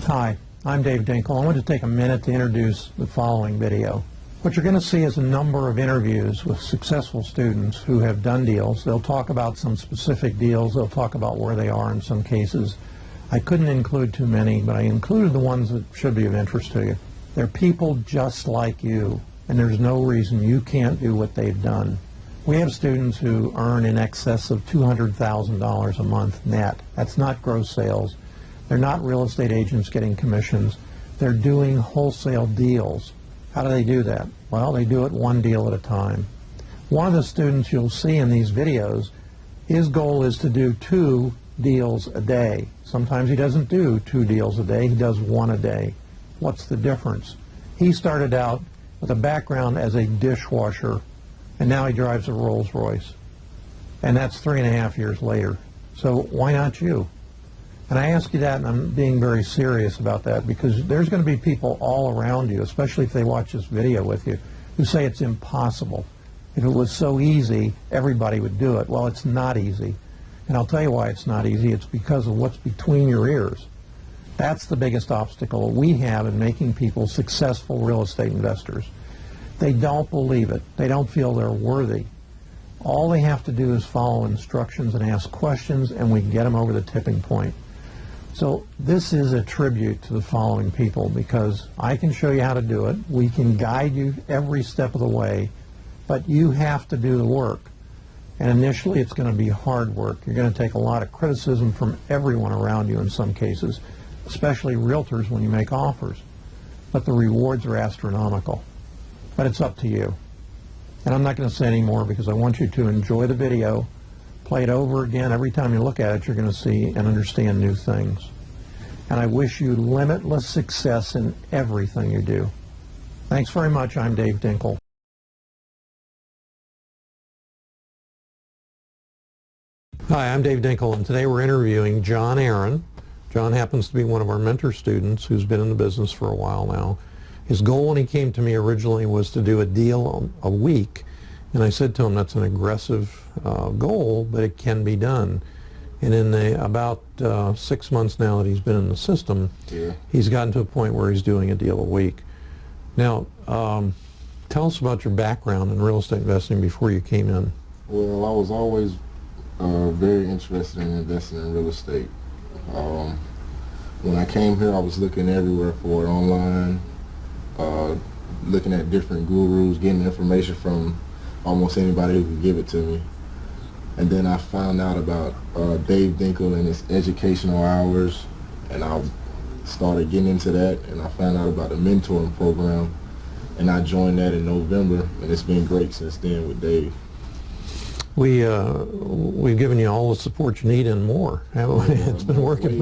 Hi, I'm Dave Dinkel. I want to take a minute to introduce the following video. What you're going to see is a number of interviews with successful students who have done deals. They'll talk about some specific deals. They'll talk about where they are in some cases. I couldn't include too many, but I included the ones that should be of interest to you. They're people just like you, and there's no reason you can't do what they've done. We have students who earn in excess of $200,000 a month net. That's not gross sales. They're not real estate agents getting commissions. They're doing wholesale deals. How do they do that? Well, they do it one deal at a time. One of the students you'll see in these videos, his goal is to do 2 deals a day. Sometimes he doesn't do 2 deals a day, he does 1 a day. What's the difference? He started out with a background as a dishwasher, and now he drives a Rolls Royce. And that's 3.5 years later. So why not you? And I ask you that, and I'm being very serious about that, because there's going to be people all around you, especially if they watch this video with you, who say it's impossible. If it was so easy, everybody would do it. Well, it's not easy. And I'll tell you why it's not easy. It's because of what's between your ears. That's the biggest obstacle we have in making people successful real estate investors. They don't believe it. They don't feel they're worthy. All they have to do is follow instructions and ask questions, and we get them over the tipping point. So this is a tribute to the following people, because I can show you how to do it. We can guide you every step of the way, but you have to do the work. And initially it's going to be hard work. You're going to take a lot of criticism from everyone around you in some cases, especially realtors when you make offers. But the rewards are astronomical. But it's up to you. And I'm not going to say any more because I want you to enjoy the video. Play it over again. Every time you look at it, you're going to see and understand new things. And I wish you limitless success in everything you do. Thanks very much. I'm Dave Dinkel. Hi, I'm Dave Dinkel, and today we're interviewing John Aaron. John happens to be one of our mentor students who's been in the business for a while now. His goal when he came to me originally was to do a deal a week. And I said to him, that's an aggressive goal, but it can be done. And in about 6 months now that he's been in the system, he's gotten to a point where he's doing a deal a week. Now, tell us about your background in real estate investing before you came in. Well, I was always very interested in investing in real estate. When I came here, I was looking everywhere for it, online, looking at different gurus, getting information from almost anybody who could give it to me. And then I found out about Dave Dinkel and his educational hours, and I started getting into that, and I found out about a mentoring program, and I joined that in November, and it's been great since then with Dave. We've given you all the support you need and more, haven't we? It's been working.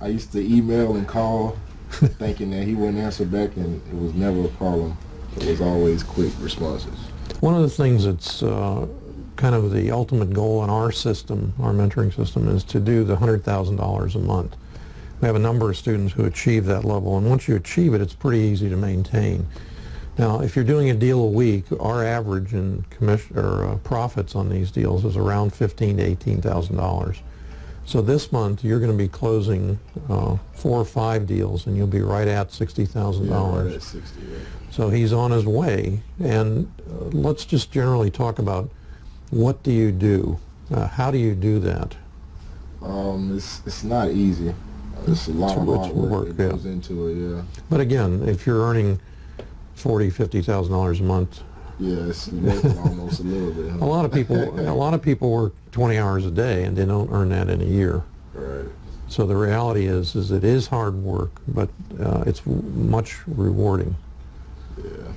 I used to email and call thinking that he wouldn't answer back, and it was never a problem. It was always quick responses. One of the things that's kind of the ultimate goal in our system, our mentoring system, is to do the $100,000 a month. We have a number of students who achieve that level, and once you achieve it, it's pretty easy to maintain. Now, if you're doing a deal a week, our average in commission or profits on these deals is around $15,000 to $18,000. So this month you're going to be closing 4 or 5 deals, and you'll be right at $60,000. Yeah, right at 60, right. So he's on his way, and let's just generally talk about what do you do? How do you do that? It's not easy. It's a lot of hard work that goes into it, yeah. But again, if you're earning $40,000, $50,000 a month, yeah, it's worth it almost a little bit. Huh? A lot of people work 20 hours a day, and they don't earn that in a year. Right. So the reality is it is hard work, but it's much rewarding. Yeah.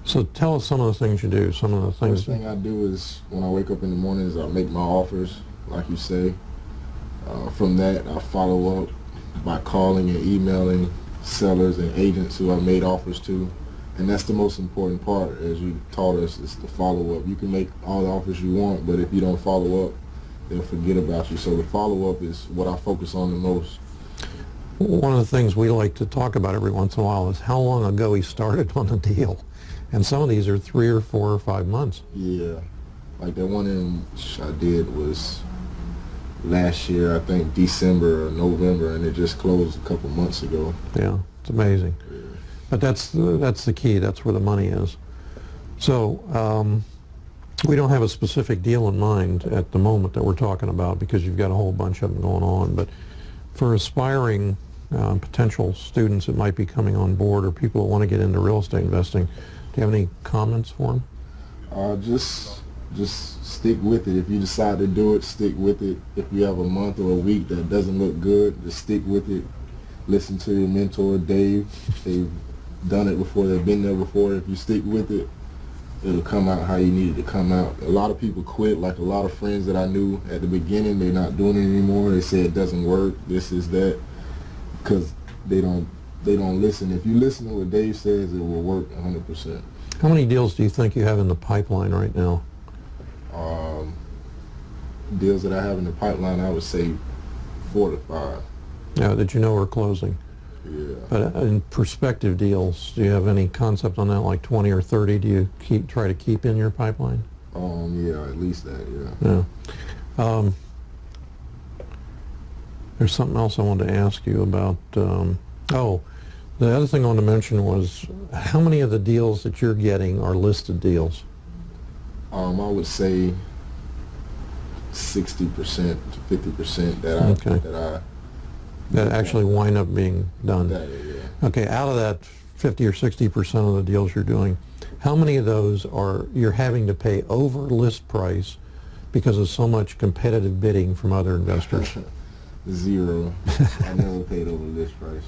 So tell us some of the things you do, some of the things. First thing I do is when I wake up in the morning is I make my offers, like you say. From that, I follow up by calling and emailing sellers and agents who I made offers to. And that's the most important part, as you taught us, is the follow-up. You can make all the offers you want, but if you don't follow up, they'll forget about you. So the follow-up is what I focus on the most. One of the things we like to talk about every once in a while is how long ago he started on the deal. And some of these are 3 or 4 or 5 months. Yeah. Like that one I did was last year, I think December or November, and it just closed a couple months ago. Yeah, it's amazing. Yeah. But that's the key. That's where the money is. So we don't have a specific deal in mind at the moment that we're talking about because you've got a whole bunch of them going on. But for aspiring potential students that might be coming on board or people that want to get into real estate investing, do you have any comments for them? Just stick with it. If you decide to do it, stick with it. If you have a month or a week that doesn't look good, just stick with it. Listen to your mentor, Dave. They've done it before. They've been there before. If you stick with it, it'll come out how you need it to come out. A lot of people quit, like a lot of friends that I knew at the beginning, they're not doing it anymore. They say it doesn't work, this is that, because they don't listen. If you listen to what Dave says, it will work 100%. How many deals do you think you have in the pipeline right now? Deals that I have in the pipeline, I would say 4 to 5. Yeah, that you know are closing. Yeah. But in prospective deals, do you have any concept on that, like 20 or 30? Do you try to keep in your pipeline? Yeah, at least that, yeah. Yeah. There's something else I wanted to ask you about. Oh, the other thing I wanted to mention was how many of the deals that you're getting are listed deals? I would say 60% to 50% that actually wind up being done. Yeah. Okay, out of that 50 or 60% of the deals you're doing, how many of those are you're having to pay over list price because of so much competitive bidding from other investors? 0. I never paid over list price.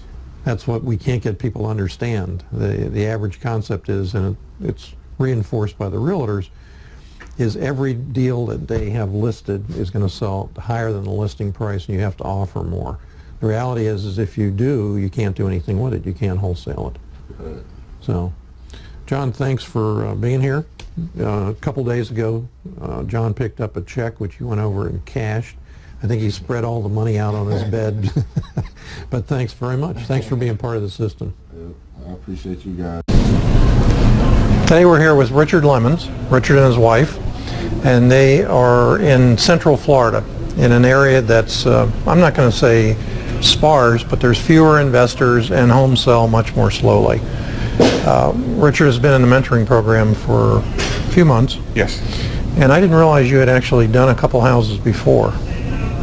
That's what we can't get people to understand. The average concept is, and it's reinforced by the realtors, is every deal that they have listed is going to sell higher than the listing price and you have to offer more. The reality is if you do, you can't do anything with it. You can't wholesale it. Right. So, John, thanks for being here. A couple days ago, John picked up a check which you went over and cashed. I think he spread all the money out on his bed. But thanks very much. Thanks for being part of the system. I appreciate you guys. Today we're here with Richard Lemons, Richard and his wife, and they are in Central Florida in an area that's, I'm not going to say sparse, but there's fewer investors and homes sell much more slowly. Richard has been in the mentoring program for a few months. Yes. And I didn't realize you had actually done a couple houses before.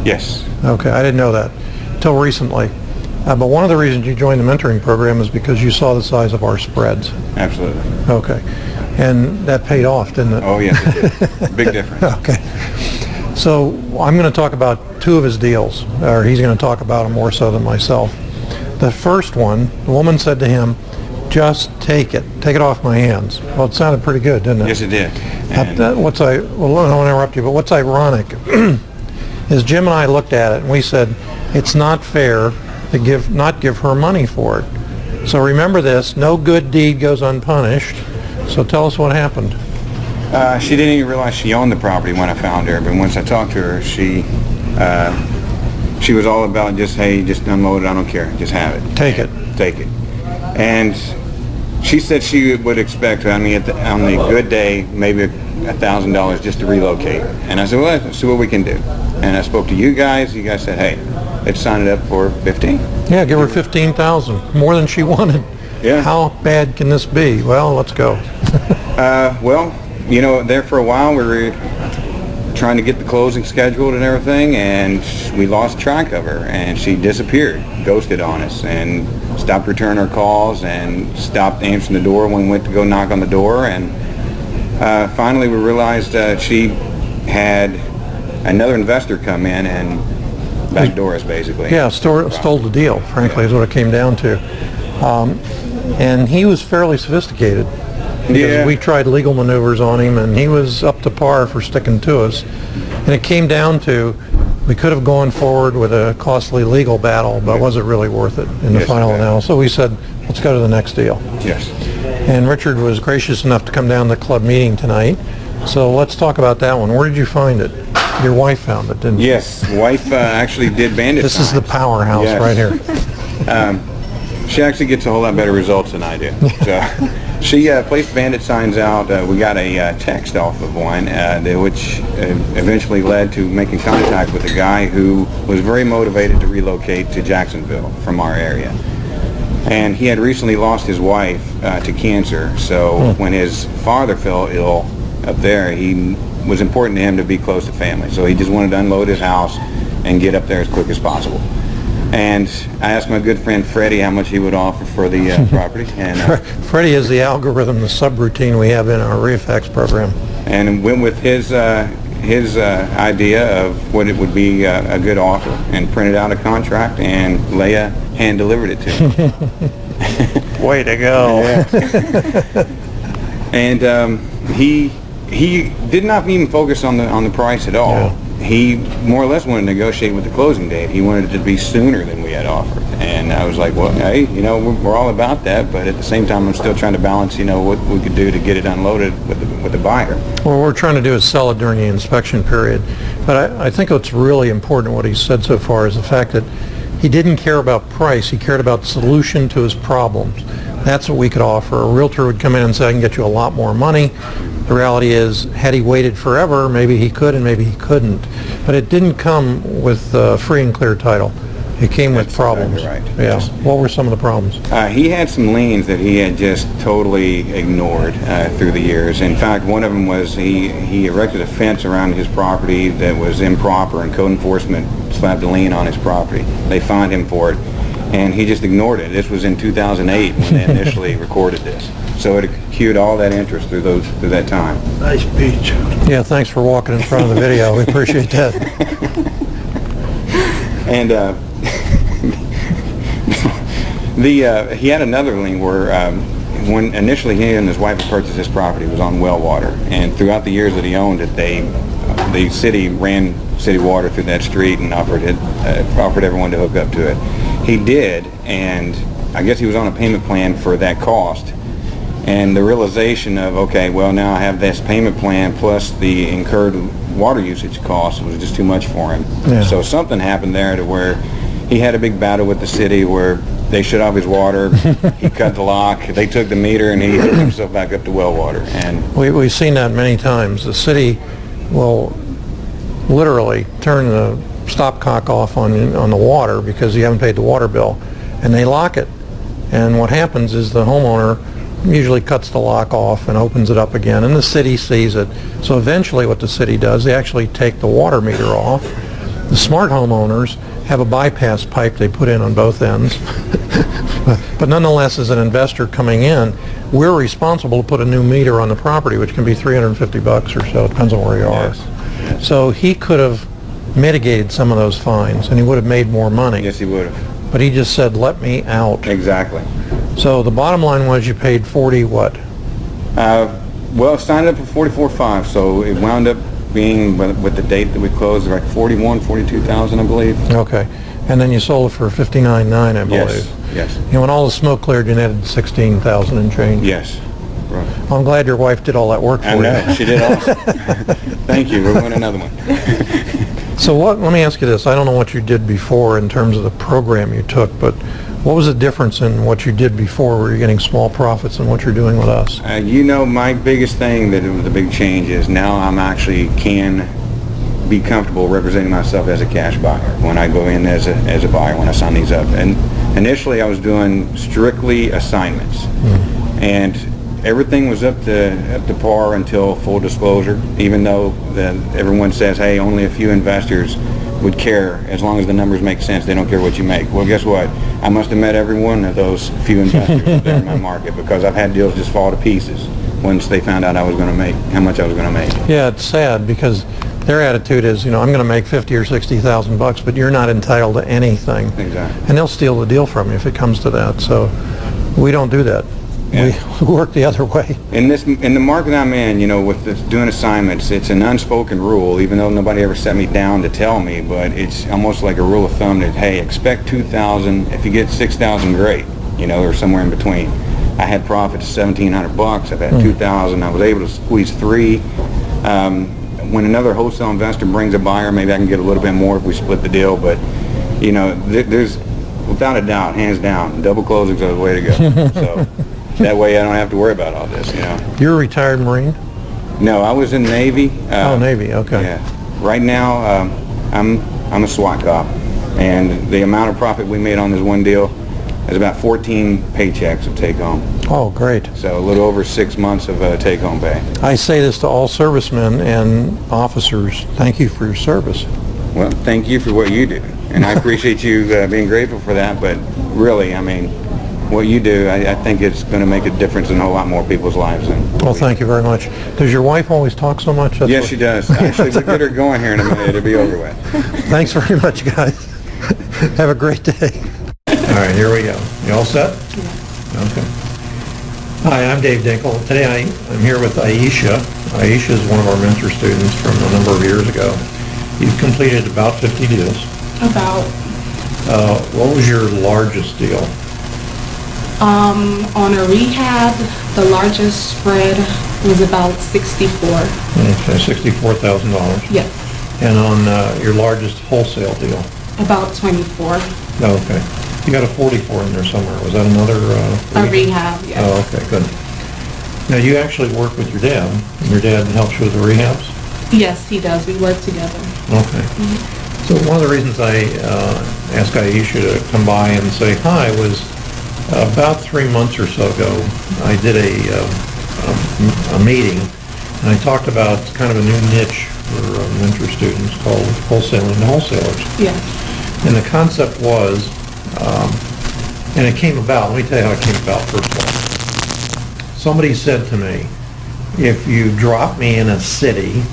Yes. Okay, I didn't know that until recently. But one of the reasons you joined the mentoring program is because you saw the size of our spreads. Absolutely. Okay. And that paid off, didn't it? Oh, yes, it did. Big difference. Okay. So I'm going to talk about 2 of his deals, or he's going to talk about them more so than myself. The first one, the woman said to him, just take it off my hands. Well, it sounded pretty good, didn't it? Yes, it did. Well, I don't want to interrupt you, but what's ironic is Jim and I looked at it and we said, it's not fair to not give her money for it. So remember this, no good deed goes unpunished. So tell us what happened. She didn't even realize she owned the property when I found her, but once I talked to her, she was all about just, hey, just unload it, I don't care, just have it. Take it. And she said she would expect, on the good day, maybe $1,000 just to relocate. And I said, well, let's see what we can do. And I spoke to you guys said, hey, let's sign it up for 15. Yeah, give her 15,000, more than she wanted. Yeah. How bad can this be? Well, let's go. Well, there for a while we were trying to get the closing scheduled and everything, and we lost track of her, and she disappeared, ghosted on us, and stopped returning our calls, and stopped answering the door when we went to go knock on the door, and finally we realized she had another investor come in and backdoor us, basically. Yeah, stole the deal, frankly, is what it came down to. And he was fairly sophisticated. Because we tried legal maneuvers on him, and he was up to par for sticking to us. And it came down to, we could have gone forward with a costly legal battle, but was it really worth it in the final analysis? So we said, let's go to the next deal. Yes. And Richard was gracious enough to come down to the club meeting tonight. So let's talk about that one. Where did you find it? Your wife found it, didn't she? Yes, wife actually did bandit This is the powerhouse right here. She actually gets a whole lot better results than I do. So She placed bandit signs out. We got a text off of one, which eventually led to making contact with a guy who was very motivated to relocate to Jacksonville from our area. And he had recently lost his wife to cancer, so when his father fell ill up there, he was important to him to be close to family. So he just wanted to unload his house and get up there as quick as possible. And I asked my good friend Freddie how much he would offer for the property. And Freddie is the algorithm, the subroutine we have in our REIA program. And went with his idea of what it would be a good offer, and printed out a contract, and Leia hand delivered it to me. Way to go. Yeah. And he did not even focus on the price at all. Yeah. He more or less wanted to negotiate with the closing date. He wanted it to be sooner than we had offered. And I was like, well, hey, we're all about that, but at the same time, I'm still trying to balance, what we could do to get it unloaded with the buyer. What we're trying to do is sell it during the inspection period. But I think what's really important, what he said so far, is the fact that he didn't care about price. He cared about solution to his problems. That's what we could offer. A realtor would come in and say, I can get you a lot more money. The reality is, had he waited forever, maybe he could and maybe he couldn't. But it didn't come with free and clear title. It came with problems. Exactly right. Yeah. Yes. What were some of the problems? He had some liens that he had just totally ignored through the years. In fact, one of them was he erected a fence around his property that was improper, and code enforcement slapped a lien on his property. They fined him for it, and he just ignored it. This was in 2008 when they initially recorded this. So it accrued all that interest through that time. Nice beach. Yeah, thanks for walking in front of the video. We appreciate that. And he had another lien where when initially he and his wife purchased this property, it was on well water. And throughout the years that he owned it, the city ran city water through that street and offered everyone to hook up to it. He did, and I guess he was on a payment plan for that cost. And the realization of, okay, well, now I have this payment plan plus the incurred water usage cost was just too much for him. Yeah. So something happened there to where he had a big battle with the city where they shut off his water, he cut the lock, they took the meter, and he hooked himself back up to well water. And We've seen that many times. The city will literally turn the stopcock off on the water because you haven't paid the water bill, and they lock it. And what happens is the homeowner usually cuts the lock off and opens it up again, and the city sees it. So eventually what the city does, they actually take the water meter off. The smart homeowners have a bypass pipe they put in on both ends. But nonetheless, as an investor coming in, we're responsible to put a new meter on the property, which can be $350 or so, depends on where you are. Yes. So he could have mitigated some of those fines, and he would have made more money. yes, he would have. But he just said, let me out. Exactly. So the bottom line was you paid 40 what? Well, it signed up for $44,500, so it wound up being, with the date that we closed, like $42,000, I believe. Okay. And then you sold it for $59,900, I believe. Yes, yes, And when all the smoke cleared, you netted $16,000 and change. yes. Right. Well, I'm glad your wife did all that work for I you. know, she did awesome. Thank you, we're winning another one. So let me ask you this. I don't know what you did before in terms of the program you took, but what was the difference in what you did before where you're getting small profits and what you're doing with us? My biggest thing that was the big change is now I'm actually can be comfortable representing myself as a cash buyer when I go in as a buyer when I sign these up. And initially I was doing strictly assignments. And everything was up to par until full disclosure, even though everyone says, hey, only a few investors would care as long as the numbers make sense. They don't care what you make. Well, guess what? I must have met every one of those few investors there in my market, because I've had deals just fall to pieces once they found out I was going to make how much I was going to make. Yeah, it's sad because their attitude is, I'm going to make $50,000 or $60,000, but you're not entitled to anything. Exactly. And they'll steal the deal from you if it comes to that. So we don't do that. Yeah. We work the other way. In the market I'm in, with this, doing assignments, it's an unspoken rule, even though nobody ever set me down to tell me, but it's almost like a rule of thumb that, hey, expect 2,000. If you get 6,000, great, or somewhere in between. I had profits of $1,700. I've had 2,000. I was able to squeeze 3. When another wholesale investor brings a buyer, maybe I can get a little bit more if we split the deal, but there's, without a doubt, hands down, double closings are the way to go. So That way I don't have to worry about all this, you know. You're a retired Marine? No, I was in the Navy. Navy, okay. Yeah. Right now, I'm a SWAT cop, and the amount of profit we made on this one deal is about 14 paychecks of take-home. Oh, great. So a little over 6 months of take-home pay. I say this to all servicemen and officers. Thank you for your service. Well, thank you for what you do, and I appreciate you being grateful for that, but really, I mean, what you do, I think it's going to make a difference in a whole lot more people's lives. Well, thank you very much. Does your wife always talk so much? Yes, she does. Actually, we get her going here in a minute. It'll be over with. Thanks very much, guys. Have a great day. All right, here we go. You all set? Yeah. Okay. Hi, I'm Dave Dinkel. Today I'm here with Aisha. Aisha is one of our mentor students from a number of years ago. You've completed about 50 deals. About. What was your largest deal? On a rehab, the largest spread was about 64. Okay, $64,000. Yes. And on your largest wholesale deal? About 24. Okay. You got a 44 in there somewhere. Was that another A rehab, yes. Oh, okay, good. Now, you actually work with your dad, and your dad helps you with the rehabs? Yes, he does. We work together. Okay. So one of the reasons I asked Aisha to come by and say hi was about 3 months or so ago, I did a meeting, and I talked about kind of a new niche for mentor students called wholesaling to wholesalers. Yes. And the concept was, and it came about, let me tell you how it came about first of all. Somebody said to me, if you drop me in a city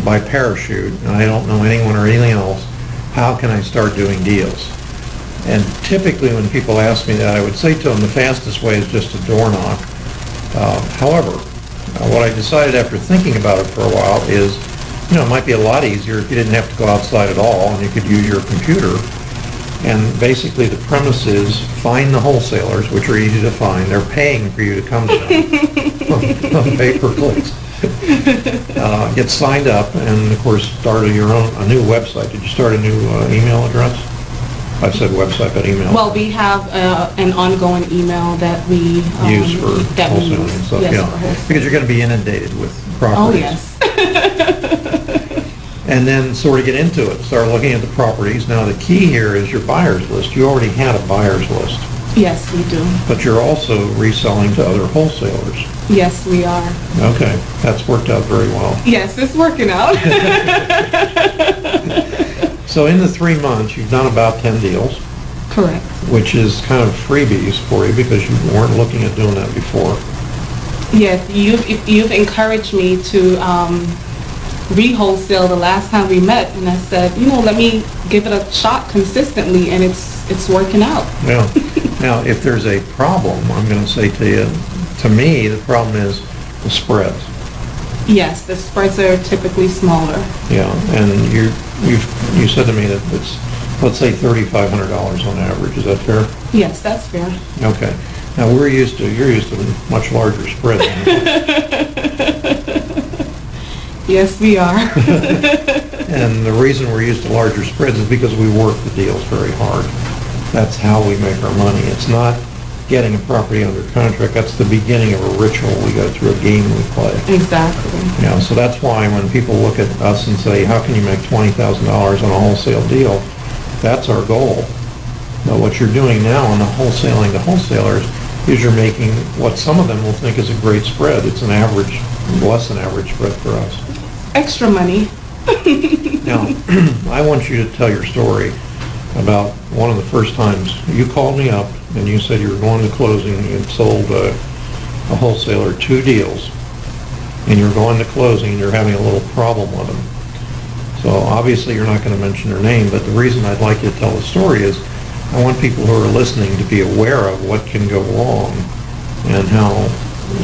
by parachute, and I don't know anyone or anything else, how can I start doing deals? And typically when people ask me that, I would say to them the fastest way is just a door knock. However, what I decided after thinking about it for a while is, you know, it might be a lot easier if you didn't have to go outside at all and you could use your computer. And basically the premise is find the wholesalers, which are easy to find. They're paying for you to come to them on pay-per-clicks. Get signed up and, of course, start a new website. Did you start a new email address? I said website, but email. Well, we have an ongoing email that we use for wholesaling and stuff. Yes, Yeah, for wholesaling. because you're going to be inundated with Oh, properties. yes. And then sort of get into it. Start looking at the properties. Now, the key here is your buyer's list. You already had a buyer's list, Yes, we do. but you're also reselling to other wholesalers. Yes, we are. Okay, that's worked out very well. Yes, it's working out. So in the 3 months, you've done about 10 deals, Correct. which is kind of freebies for you because you weren't looking at doing that before. Yes, you've encouraged me to re-wholesale the last time we met, and I said, you know, let me give it a shot consistently, and it's working out. Yeah. Now, if there's a problem, I'm going to say to you, to me, the problem is the spreads. Yes, the spreads are typically smaller. Yeah, and you said to me that it's, let's say, $3,500 on average. Is that fair? Yes, that's fair. Okay. Now, you're used to much larger spreads. Yes, we are. And the reason we're used to larger spreads is because we work the deals very hard. That's how we make our money. It's not getting a property under contract. That's the beginning of a ritual. We go through a game we play. Exactly. Yeah, so that's why when people look at us and say, how can you make $20,000 on a wholesale deal? That's our goal. But what you're doing now on the wholesaling to wholesalers is you're making what some of them will think is a great spread. It's an average, less than average spread for us. Extra money. Now, I want you to tell your story about one of the first times you called me up and you said you were going to closing. You had sold a wholesaler 2 deals, and you're going to closing and you're having a little problem with them. So obviously you're not going to mention their name, but the reason I'd like you to tell the story is I want people who are listening to be aware of what can go wrong and how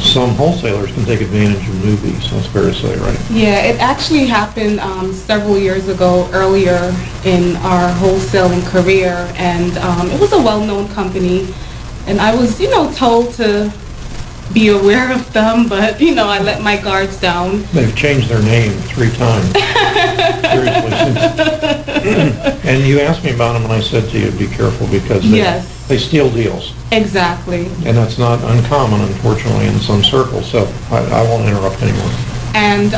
some wholesalers can take advantage of newbies. That's fair to say, right? Yeah, it actually happened several years ago, earlier in our wholesaling career, and it was a well-known company, and I was, you know, told to be aware of them, but I let my guards down. They've changed their name 3 times. Seriously. And you asked me about them, and I said to you, be careful, because they steal deals. Exactly. And that's not uncommon, unfortunately, in some circles, so I won't interrupt anymore. And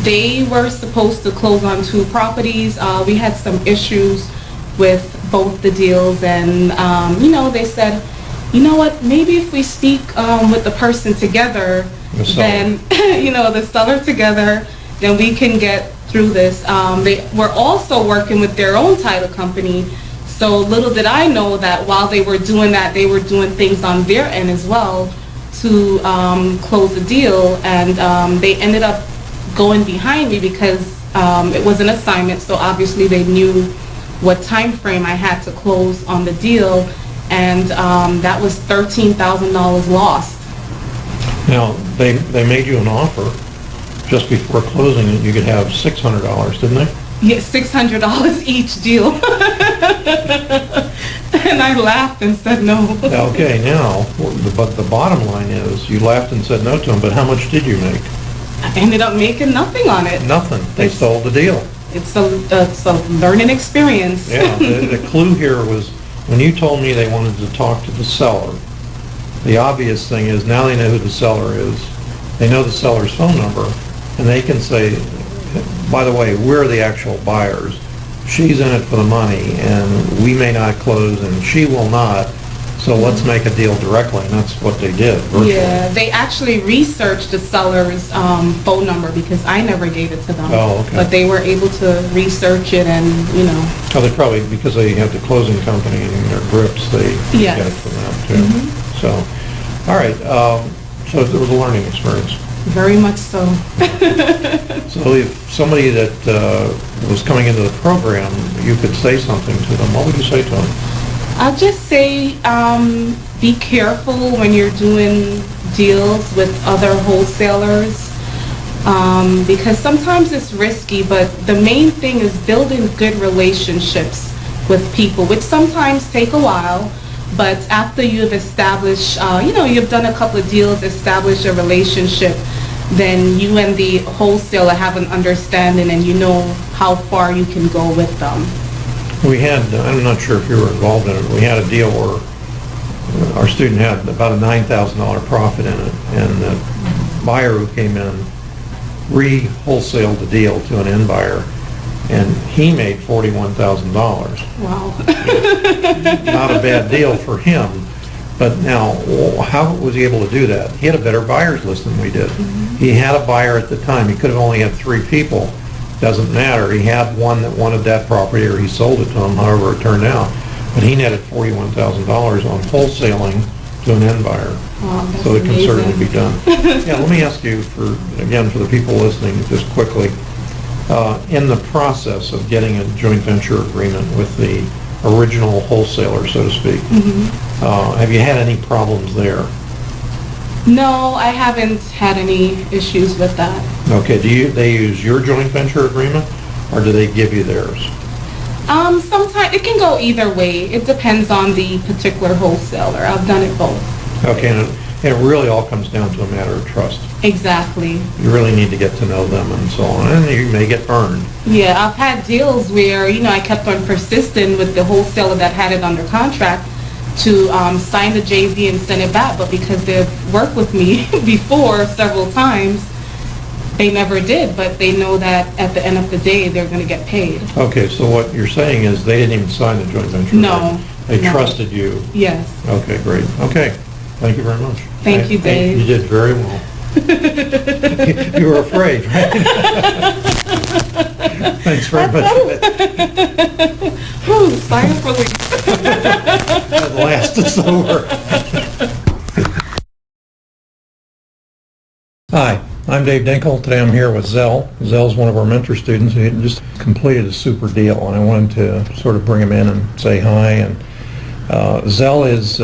they were supposed to close on 2 properties. We had some issues with both the deals, and they said, you know what, maybe if we speak with the person together, then, the seller together, then we can get through this. They were also working with their own title company, so little did I know that while they were doing that, they were doing things on their end as well to close the deal, and they ended up going behind me because it was an assignment, so obviously they knew what time frame I had to close on the deal, and that was $13,000 lost. Now, they made you an offer just before closing that you could have $600, didn't they? Yeah, $600 each deal. And I laughed and said no. Okay, now, but the bottom line is, you laughed and said no to them, but how much did you make? I ended up making nothing on it. Nothing. They stole the deal. It's a learning experience. Yeah, the clue here was, when you told me they wanted to talk to the seller, the obvious thing is, now they know who the seller is, they know the seller's phone number, and they can say, by the way, we're the actual buyers. She's in it for the money, and we may not close, and she will not, so let's make a deal directly, and that's what they did, virtually. Yeah, they actually researched the seller's phone number because I never gave it to them. Oh, okay. But they were able to research it and, Oh, they probably, because they have the closing company in their grips, they get it from them, too. So, all right, so it was a learning experience. Very much so. So if somebody that was coming into the program, you could say something to them, what would you say to them? I'll just say be careful when you're doing deals with other wholesalers because sometimes it's risky, but the main thing is building good relationships with people, which sometimes take a while. But after you've established, you've done a couple of deals, established a relationship, then you and the wholesaler have an understanding and you know how far you can go with them. We had, I'm not sure if you were involved in it, we had a deal where our student had about a $9,000 profit in it, and the buyer who came in re-wholesaled the deal to an end buyer, and he made $41,000. Wow. Not a bad deal for him, but now, how was he able to do that? He had a better buyer's list than we did. He had a buyer at the time. He could have only had 3 people. Doesn't matter. He had one that wanted that property, or he sold it to him, however it turned out. But he netted $41,000 on wholesaling to an end buyer. Wow, that's so it can amazing. certainly be done. Yeah, let me ask you, for the people listening, just quickly, in the process of getting a joint venture agreement with the original wholesaler, so to speak, have you had any problems there? No, I haven't had any issues with that. Okay, they use your joint venture agreement, or do they give you theirs? Sometimes it can go either way. It depends on the particular wholesaler. I've done it both. Okay, and it really all comes down to a matter of trust. Exactly. You really need to get to know them and so on, and you may get burned. Yeah, I've had deals where, I kept on persisting with the wholesaler that had it under contract to sign the JV and send it back, but because they've worked with me before several times, they never did, but they know that at the end of the day, they're going to get paid. Okay, so what you're saying is they didn't even sign the joint venture agreement. They trusted you. Yes. Okay, great. Okay, thank you very much. Thank you, Dade. You did very well. You were afraid, right? Thanks very much. Whew, sigh of relief. At last it's over. Hi, I'm Dave Dinkel. Today I'm here with Zell. Zell's one of our mentor students who just completed a super deal, and I wanted to sort of bring him in and say hi. And Zell is,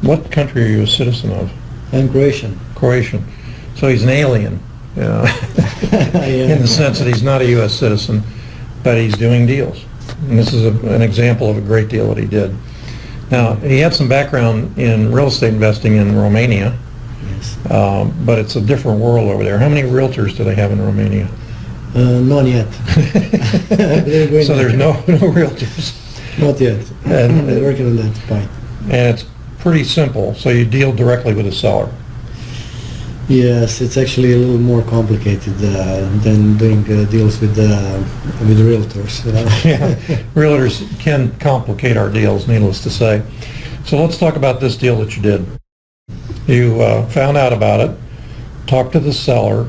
what country are you a citizen of? I'm Croatian. Croatian. So he's an alien, in the sense that he's not a U.S. citizen, but he's doing deals. And this is an example of a great deal that he did. Now, he had some background in real estate investing in Romania, Yes. But it's a different world over there. How many realtors do they have in Romania? None yet. So there's no realtors. Not yet. And- They're working on that part. And it's pretty simple. So you deal directly with the seller. Yes, it's actually a little more complicated than doing deals with realtors. You know? Yeah, realtors can complicate our deals, needless to say. So let's talk about this deal that you did. You found out about it, talked to the seller,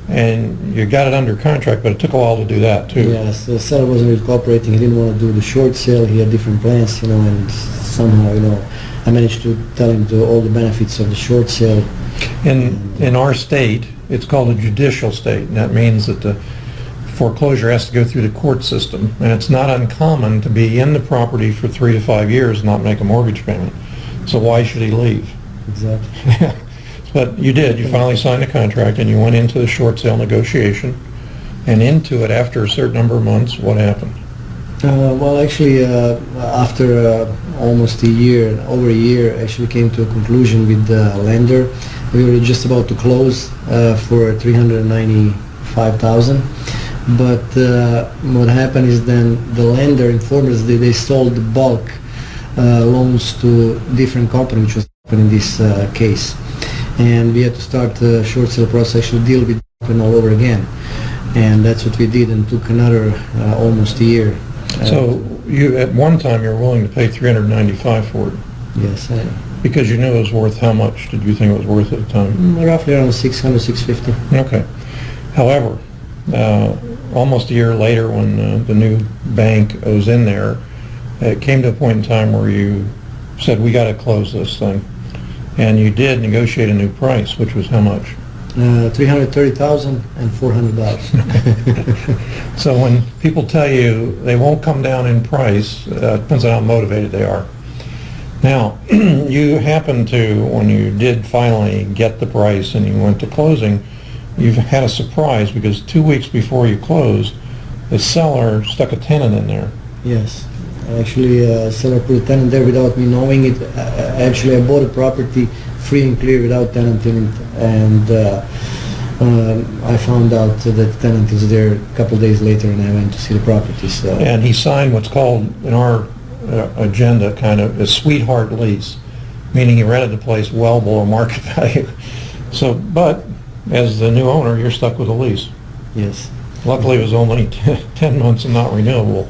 and you got it under contract, but it took a while to do that too. Yes, the seller wasn't really cooperating. He didn't want to do the short sale. He had different plans, you know, and somehow, you know, I managed to tell him all the benefits of the short sale. In our state, it's called a judicial state, and that means that the foreclosure has to go through the court system, and it's not uncommon to be in the property for 3 to 5 years and not make a mortgage payment. So why should he leave? Exactly. But you did. You finally signed a contract, and you went into the short sale negotiation, and into it after a certain number of months. What happened? Well, actually, after almost a year, over a year, actually came to a conclusion with the lender. We were just about to close for $395,000. But what happened is then the lender informed us that they sold the bulk loans to different company, which was in this case. And we had to start the short sale process, actually deal with it all over again. And that's what we did, and took another almost a year. So you, at one time, you were willing to pay $395 for it Yes, because you knew it was worth how much? Did you think it was worth at the time? roughly around 600, 650. Okay. However, almost a year later, when the new bank was in there, it came to a point in time where you said, we got to close this thing. And you did negotiate a new price, which was how much? $330,000 and $400. So when people tell you they won't come down in price, depends on how motivated they are. Now, you happen to, when you did finally get the price and you went to closing, you've had a surprise because 2 weeks before you closed, the seller stuck a tenant in there. Yes. Actually, seller put a tenant there without me knowing it. Actually, I bought a property free and clear without tenant in it, and I found out that the tenant is there a couple of days later, and I went to see the property. So. And he signed what's called, in our agenda, kind of a sweetheart lease, meaning he rented the place well below market value. So, but as the new owner, you're stuck with a lease. Yes. Luckily, it was only 10 months and not renewable.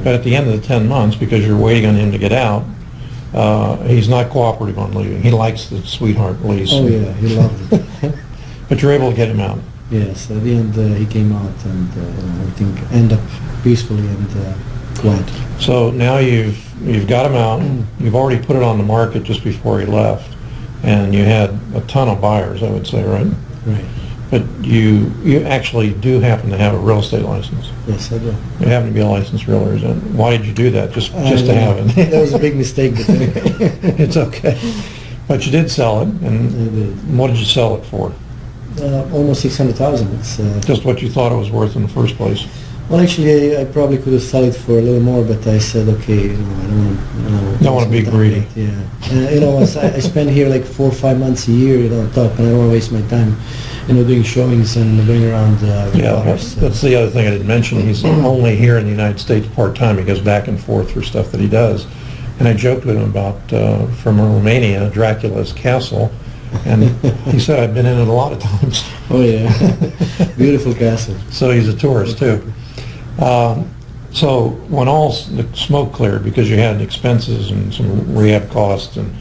But at the end of the 10 months, because you're waiting on him to get out, he's not cooperative on leaving. He likes the sweetheart lease. Oh yeah, he loved it. But you're able to get him out. Yes. At the end, he came out, and everything ended up peacefully and quiet. So now you've got him out. You've already put it on the market just before he left, and you had a ton of buyers, I would say, right? Right. But you actually do happen to have a real estate license. Yes, I do. You happen to be a licensed realtor. Is that, why did you do that? Just to have it? That was a big mistake, but It's okay. But you did sell it, and what did you sell it for? almost 600,000. It's Just what you thought it was worth in the first place. well, actually, I probably could have sold it for a little more, but I said, okay, I Don't want to be greedy. Yeah, I spend here like 4 or 5 months a year, on top, and I don't want to waste my time, doing showings and going around. Yeah, that's the other thing I didn't mention. He's only here in the United States part-time. He goes back and forth for stuff that he does. And I joked with him about, from Romania, Dracula's castle, and he said, I've been in it a lot of times. Oh yeah, beautiful castle. So he's a tourist too. So when all the smoke cleared, because you had expenses and some rehab costs and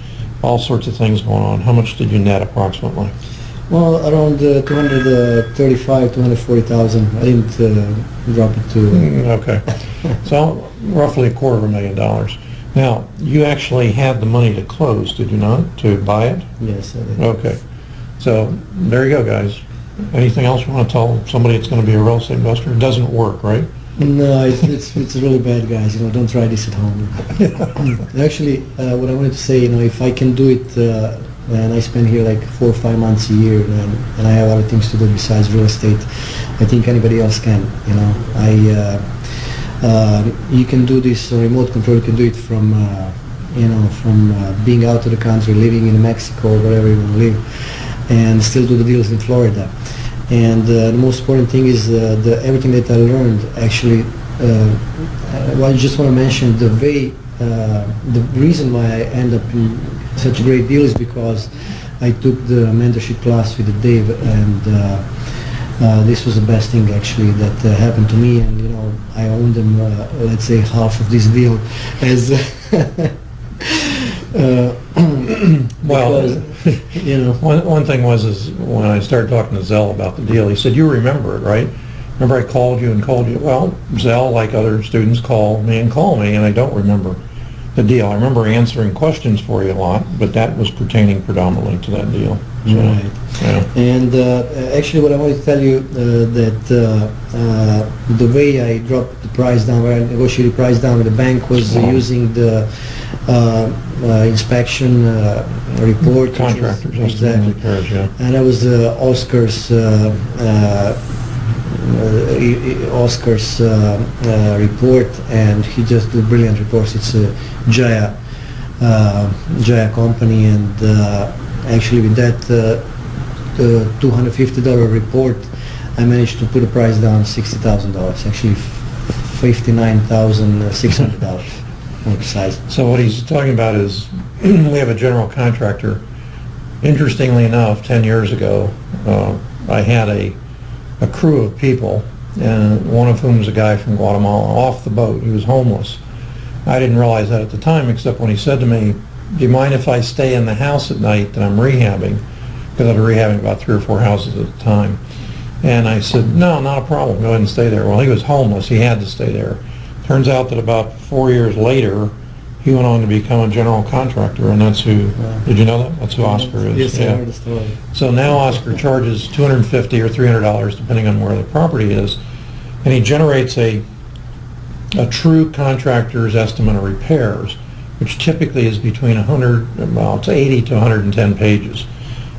all sorts of things going on, how much did you net approximately? Well, around 235, 240,000. I didn't drop it to. Okay. So roughly $250,000. Now, you actually had the money to close, did you not, to buy it? Yes, I did. Okay. So there you go, guys. Anything else you want to tell somebody that's going to be a real estate investor? It doesn't work, right? No, it's really bad, guys. Don't try this at home. Actually, what I wanted to say, if I can do it, and I spend here like 4 or 5 months a year, and I have other things to do besides real estate, I think anybody else can. You can do this remote control. You can do it from from being out of the country, living in Mexico, wherever you want to live, and still do the deals in Florida. And the most important thing is everything that I learned actually. Well, I just want to mention the reason why I end up in such a great deal is because I took the mentorship class with Dave, and this was the best thing actually that happened to me. And I own them, let's say, half of this deal as well, one thing is when I started talking to Zell about the deal, he said, "You remember it, right? Remember I called you. Well, Zell, like other students, call me, and I don't remember the deal. I remember answering questions for you a lot, but that was pertaining predominantly to that deal." So, right. Yeah. And actually what I wanted to tell you that the way I dropped the price down, where I negotiated the price down with the bank was using the inspection report. Contractors, exactly. Repairs, yeah. And that was Oscar's report, and he just do brilliant reports. It's a Jaya company, and actually with that $250 report, I managed to put the price down $60,000. Actually, $59,600 more precise. So what he's talking about is we have a general contractor. Interestingly enough, 10 years ago, I had a crew of people, and one of whom was a guy from Guatemala off the boat. He was homeless. I didn't realize that at the time, except when he said to me, "Do you mind if I stay in the house at night that I'm rehabbing?" Because I was rehabbing about 3 or 4 houses at the time. And I said, "No, not a problem. Go ahead and stay there." Well, he was homeless. He had to stay there. Turns out that about 4 years later, he went on to become a general contractor, and that's who, did you know that? That's who Oscar is. Yes, I heard the story. So now Oscar charges $250 or $300, depending on where the property is, and he generates a true contractor's estimate of repairs, which typically is between 80 to 110 pages.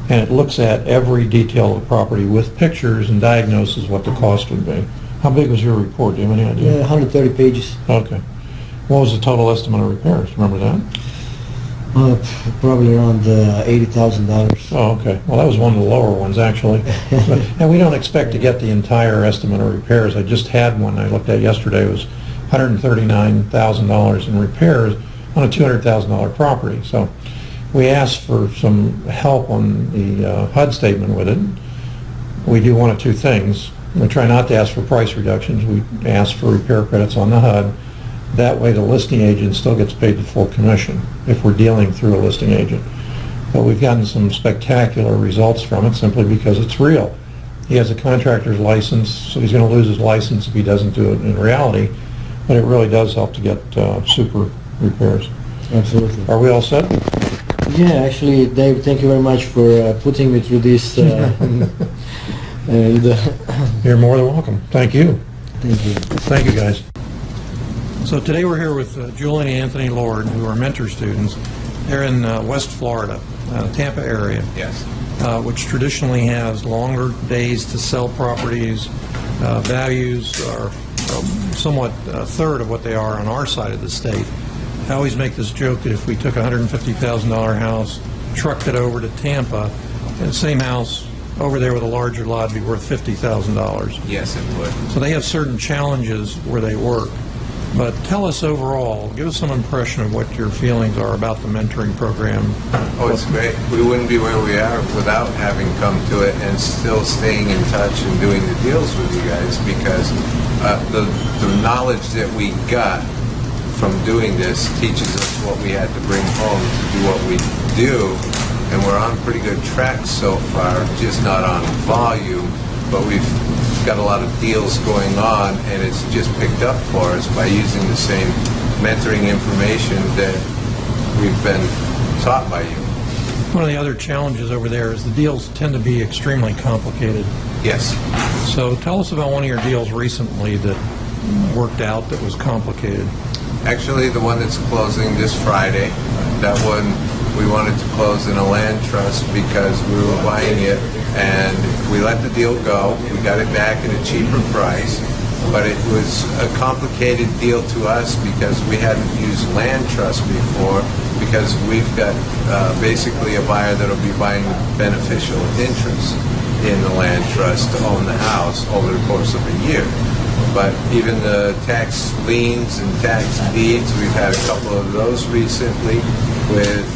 And it looks at every detail of the property with pictures and diagnoses what the cost would be. How big was your report? Do you have any idea? Yeah, 130 pages. Okay. What was the total estimate of repairs? Remember that? Probably around $80,000. Oh, okay. Well, that was one of the lower ones, actually. And we don't expect to get the entire estimate of repairs. I just had one I looked at yesterday. It was $139,000 in repairs on a $200,000 property. So we asked for some help on the HUD statement with it. We do one of two things. We try not to ask for price reductions. We ask for repair credits on the HUD. That way the listing agent still gets paid the full commission if we're dealing through a listing agent. But we've gotten some spectacular results from it simply because it's real. He has a contractor's license, so he's going to lose his license if he doesn't do it in reality, but it really does help to get super repairs. Absolutely. Are we all set? Yeah, actually, Dave, thank you very much for putting me through this. And You're more than welcome. Thank you. thank you. Thank you, guys. So today we're here with Julian and Anthony Lord, who are mentor students. They're in West Florida, Tampa area. Yes. Which traditionally has longer days to sell properties. Values are somewhat a third of what they are on our side of the state. I always make this joke that if we took a $150,000 house, trucked it over to Tampa, and the same house over there with a larger lot would be worth $50,000. Yes, it would. So they have certain challenges where they work. But tell us overall, give us some impression of what your feelings are about the mentoring program. Oh, it's great. We wouldn't be where we are without having come to it and still staying in touch and doing the deals with you guys, because the knowledge that we got from doing this teaches us what we had to bring home to do what we do, and we're on pretty good track so far, just not on volume, but we've got a lot of deals going on, and it's just picked up for us by using the same mentoring information that we've been taught by you. One of the other challenges over there is the deals tend to be extremely complicated. Yes. So tell us about one of your deals recently that worked out that was complicated. Actually, the one that's closing this Friday, that one we wanted to close in a land trust because we were buying it and we let the deal go. We got it back at a cheaper price, but it was a complicated deal to us because we hadn't used land trust before, because we've got basically a buyer that'll be buying beneficial interest in the land trust to own the house over the course of a year. But even the tax liens and tax deeds, we've had a couple of those recently with,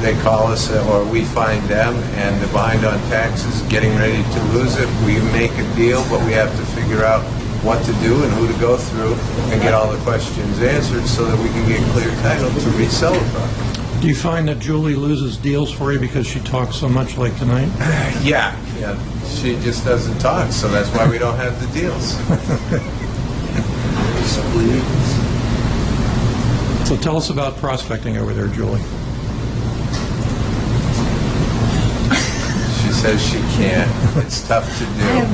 they call us or we find them and they're behind on taxes, getting ready to lose it. We make a deal, but we have to figure out what to do and who to go through and get all the questions answered so that we can get clear title to resell the property. Do you find that Julie loses deals for you because she talks so much like tonight? Yeah, she just doesn't talk, so that's why we don't have the deals. So tell us about prospecting over there, Julie. She says she can't. It's tough to do.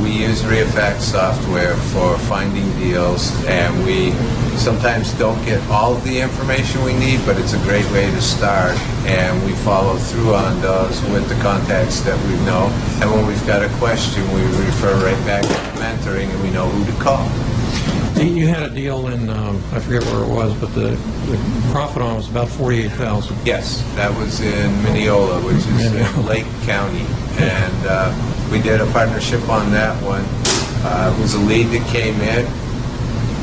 We use REIA software for finding deals, and we sometimes don't get all of the information we need, but it's a great way to start, and we follow through on those with the contacts that we know. And when we've got a question, we refer right back to mentoring, and we know who to call. You had a deal in, I forget where it was, but the profit on it was about $48,000. Yes, that was in Mineola, which is in Lake County, and we did a partnership on that one. It was a lead that came in.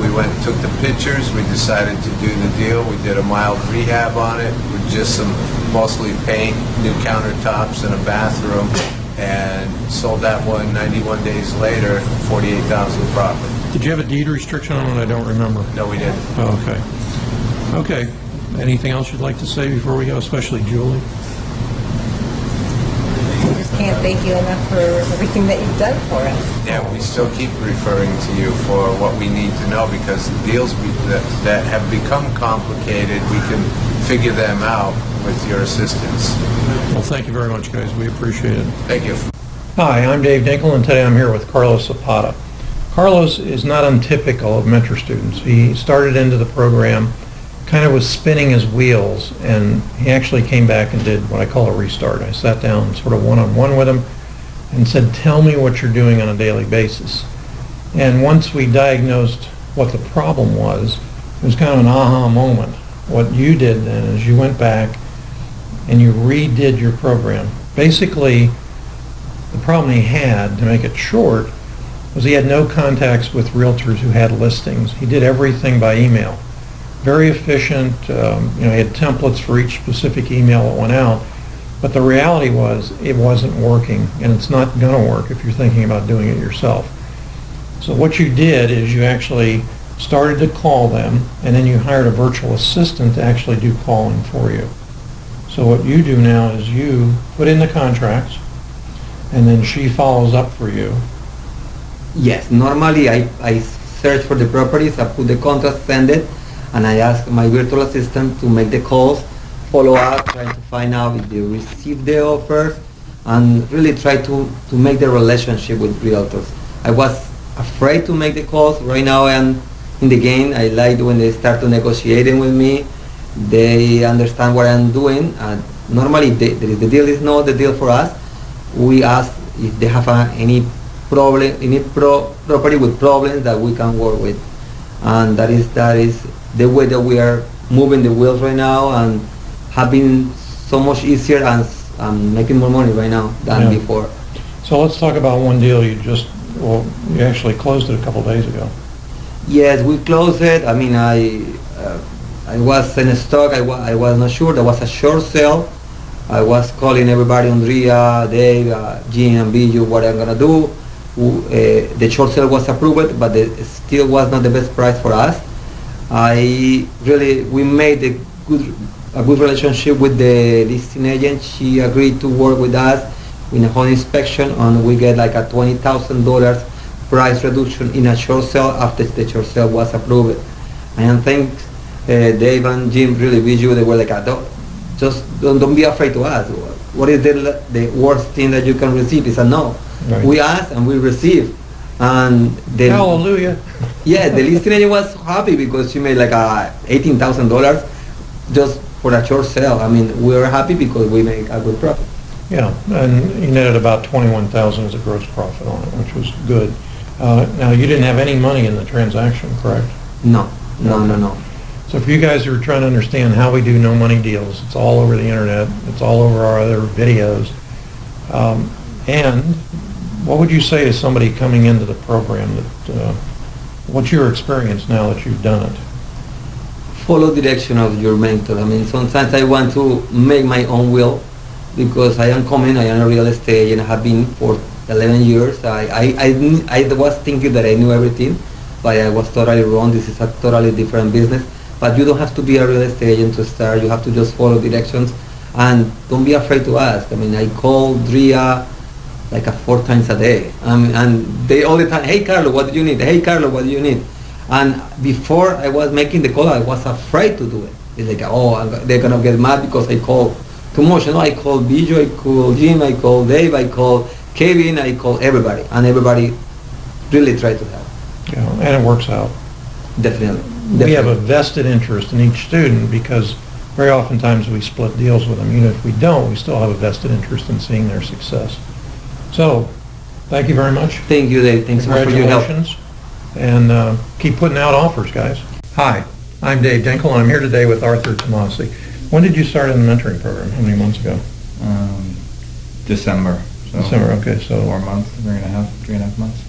We went and took the pictures. We decided to do the deal. We did a mild rehab on it with just some mostly paint, new countertops, and a bathroom, and sold that one 91 days later, 48,000 profit. Did you have a deed restriction on it? I don't remember. No, we didn't. Oh, okay. Okay. Anything else you'd like to say before we go, especially Julie? I just can't thank you enough for everything that you've done for us. Yeah, we still keep referring to you for what we need to know, because the deals that have become complicated, we can figure them out with your assistance. Well, thank you very much, guys. We appreciate it. Thank you. Hi, I'm Dave Dinkel, and today I'm here with Carlos Zapata. Carlos is not untypical of mentor students. He started into the program kind of was spinning his wheels, and he actually came back and did what I call a restart. I sat down sort of one-on-one with him and said, tell me what you're doing on a daily basis. And once we diagnosed what the problem was, it was kind of an aha moment. What you did then is you went back and you redid your program. Basically, the problem he had, to make it short, was he had no contacts with realtors who had listings. He did everything by email. Very efficient. He had templates for each specific email that went out. But the reality was it wasn't working, and it's not going to work if you're thinking about doing it yourself. So what you did is you actually started to call them, and then you hired a virtual assistant to actually do calling for you. So what you do now is you put in the contracts, and then she follows up for you. Yes, normally I search for the properties, I put the contract, send it, and I ask my virtual assistant to make the calls, follow up, trying to find out if they received the offers, and really try to make the relationship with realtors. I was afraid to make the calls. Right now I am in the game. I like when they start to negotiating with me. They understand what I'm doing. Normally the deal is not the deal for us. We ask if they have any problem, any property with problems that we can work with, and that is the way that we are moving the wheels right now, and have been so much easier and making more money right now than before. So let's talk about one deal you actually closed it a couple days ago. Yes, we closed it. I mean, I was in stock. I was not sure. There was a short sale. I was calling everybody on REIA, Dade, G and BU, what I'm gonna do. The short sale was approved, but it still was not the best price for us. We made a good relationship with the listing agent. She agreed to work with us in a home inspection, and we get like a $20,000 price reduction in a short sale after the short sale was approved. And I think Dave and Jim really with you. They were like, don't be afraid to ask. What is the worst thing that you can receive? Is a no. Right. We ask and we receive. And Hallelujah. Yeah, the listing agent was happy because she made like $18,000 just for a short sale. I mean, we were happy because we make a good profit. Yeah, and you netted about $21,000 as a gross profit on it, which was good. Now, you didn't have any money in the transaction, correct? No. So So for you guys who are trying to understand how we do no money deals, it's all over the internet, it's all over our other videos. And what would you say to somebody coming into the program that, what's your experience now that you've done it? Follow direction of your mentor. I mean, sometimes I want to make my own will because I am coming, I am a real estate and I have been for 11 years. I was thinking that I knew everything, but I was totally wrong. This is a totally different business. But you don't have to be a real estate agent to start. You have to just follow directions and don't be afraid to ask. I mean, I call REIA like 4 times a day. And they all the time, hey Carlo, what do you need? Hey Carlo, what do you need? And before I was making the call, I was afraid to do it. It's like, oh, they're gonna get mad because I call too much. You know, I call Bijo, I call Jim, I call Dave, I call Kevin, I call everybody. And everybody really tried to help. Yeah, and it works out. Definitely. We have a vested interest in each student because very oftentimes we split deals with them. Even if we don't, we still have a vested interest in seeing their success. So, thank you very much. Thank you, Dave. Thanks so much for your help. Congratulations. And keep putting out offers, guys. Hi, I'm Dave Dinkel, and I'm here today with Arthur Tomasi. When did you start in the mentoring program? How many months ago? December. So December, okay. So 4 months, 3.5 months.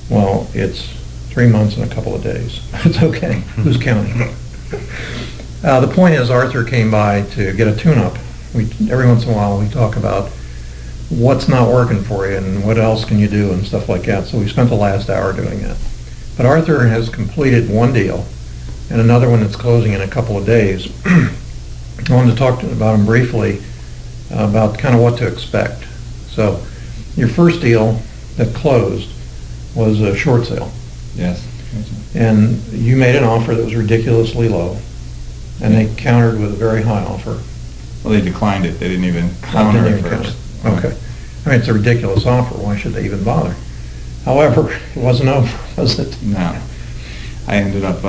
Well, it's 3 months and a couple of days. It's okay. Who's counting? The point is, Arthur came by to get a tune-up. Every once in a while, we talk about what's not working for you and what else can you do and stuff like that. So we spent the last hour doing that. But Arthur has completed one deal and another one that's closing in a couple of days. I wanted to talk about him briefly about kind of what to expect. So your first deal that closed was a short sale. Yes. And you made an offer that was ridiculously low, and they countered with a very high offer. Well, they declined it. They didn't even counter it first. Okay. I mean, it's a ridiculous offer. Why should they even bother? However, it wasn't over, was it? No. I ended up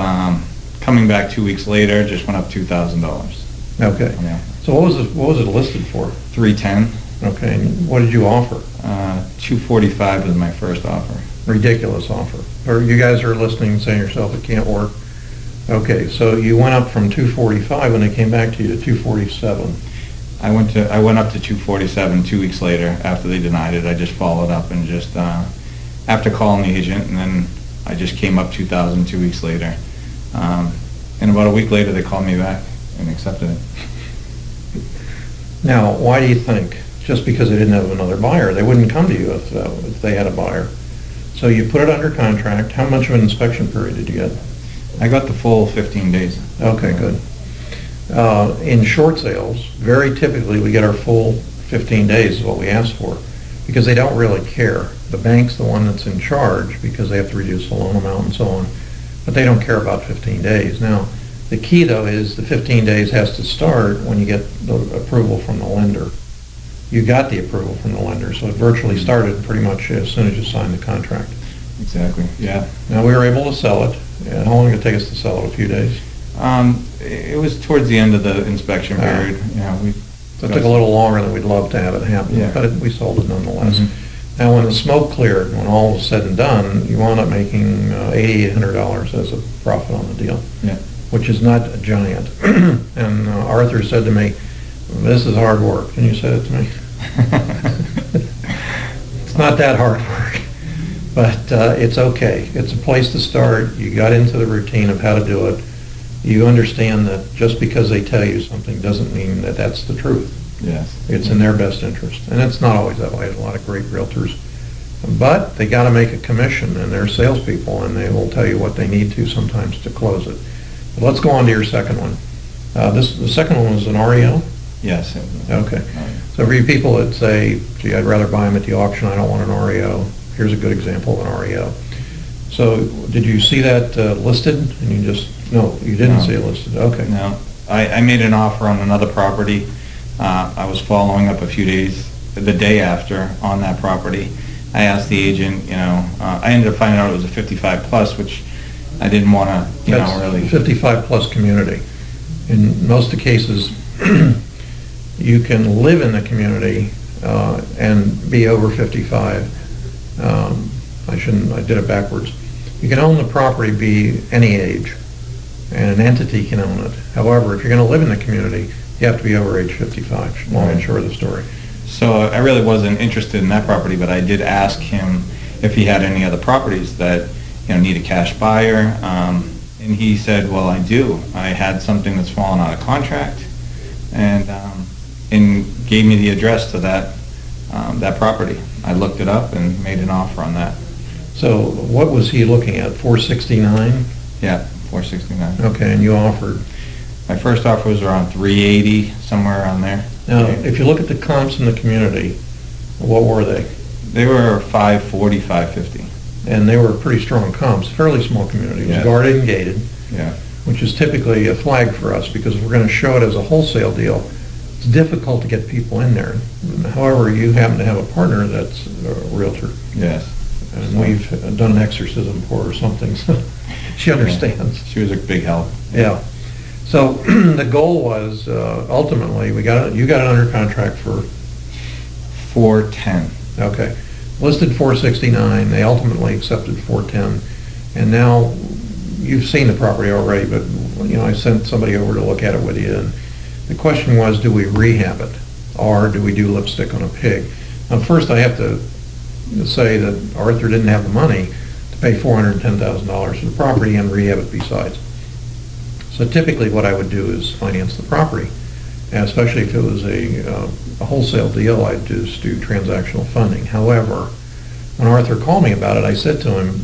coming back 2 weeks later, just went up $2,000. Okay. Yeah. So what was it listed for? $310. Okay. And what did you offer? $245 was my first offer. Ridiculous offer. Or you guys are listening and saying to yourself, it can't work. Okay, so you went up from 245 when they came back to you to 247. I went up to 247 2 weeks later after they denied it. I just followed up and just after calling the agent, and then I just came up 2,000 2 weeks later. And about a week later, they called me back and accepted it. Now, why do you think? Just because they didn't have another buyer, they wouldn't come to you if they had a buyer. So you put it under contract. How much of an inspection period did you get? I got the full 15 days. Okay, good. In short sales, very typically we get our full 15 days is what we ask for because they don't really care. The bank's the one that's in charge because they have to reduce the loan amount and so on, but they don't care about 15 days. Now, the key though is the 15 days has to start when you get the approval from the lender. You got the approval from the lender, so it virtually started pretty much as soon as you signed the contract. Exactly, yeah. Now, we were able to sell it. And how long did it take us to sell it? A few days? It was towards the end of the inspection period. So it took a little longer than we'd love to have it happen, Yeah. but we sold it nonetheless. Mm-hmm. Now, when the smoke cleared, when all was said and done, you wound up making $8,800 as a profit on the deal, Yeah. which is not a giant. And Arthur said to me, "This is hard work." And you said it to me. It's not that hard work, but it's okay. It's a place to start. You got into the routine of how to do it. You understand that just because they tell you something doesn't mean that that's the truth. Yes. It's in their best interest. And it's not always that way. There's a lot of great realtors. But they got to make a commission, and they're salespeople, and they will tell you what they need to sometimes to close it. But let's go on to your second one. The second one was an REO? Yes. Okay. So for you people that say, gee, I'd rather buy them at the auction, I don't want an REO, here's a good example of an REO. So did you see that listed? And you just, no, you didn't see it listed. Okay. No. I made an offer on another property. I was following up a few days, the day after, on that property. I asked the agent, I ended up finding out it was a 55 plus, which I didn't want to, really. 55 plus community. In most of the cases, you can live in the community and be over 55. I did it backwards. You can own the property, be any age, and an entity can own it. However, if you're going to live in the community, you have to be over age 55, long and short of the story. So I really wasn't interested in that property, but I did ask him if he had any other properties that, need a cash buyer. And he said, well, I do. I had something that's fallen out of contract, and gave me the address to that property. I looked it up and made an offer on that. So what was he looking at, 469? Yeah, 469. Okay, and you offered. My first offer was around 380, somewhere around there. Now, if you look at the comps in the community, what were they? They were 540, 550. And they were pretty strong comps, fairly small community. It was Yeah. guarded and gated, Yeah. which is typically a flag for us because if we're going to show it as a wholesale deal, it's difficult to get people in there. However, you happen to have a partner that's a realtor, Yes. and we've done an exorcism for her or something, so she understands. She was a big help. Yeah. So the goal was ultimately you got it under contract for 410. okay, listed 469. They ultimately accepted 410, and now you've seen the property already. But I sent somebody over to look at it with you, and the question was, do we rehab it, or do we do lipstick on a pig? Now, first I have to say that Arthur didn't have the money to pay $410,000 for the property and rehab it besides. So typically what I would do is finance the property, and especially if it was a wholesale deal, I'd just do transactional funding. However, when Arthur called me about it, I said to him,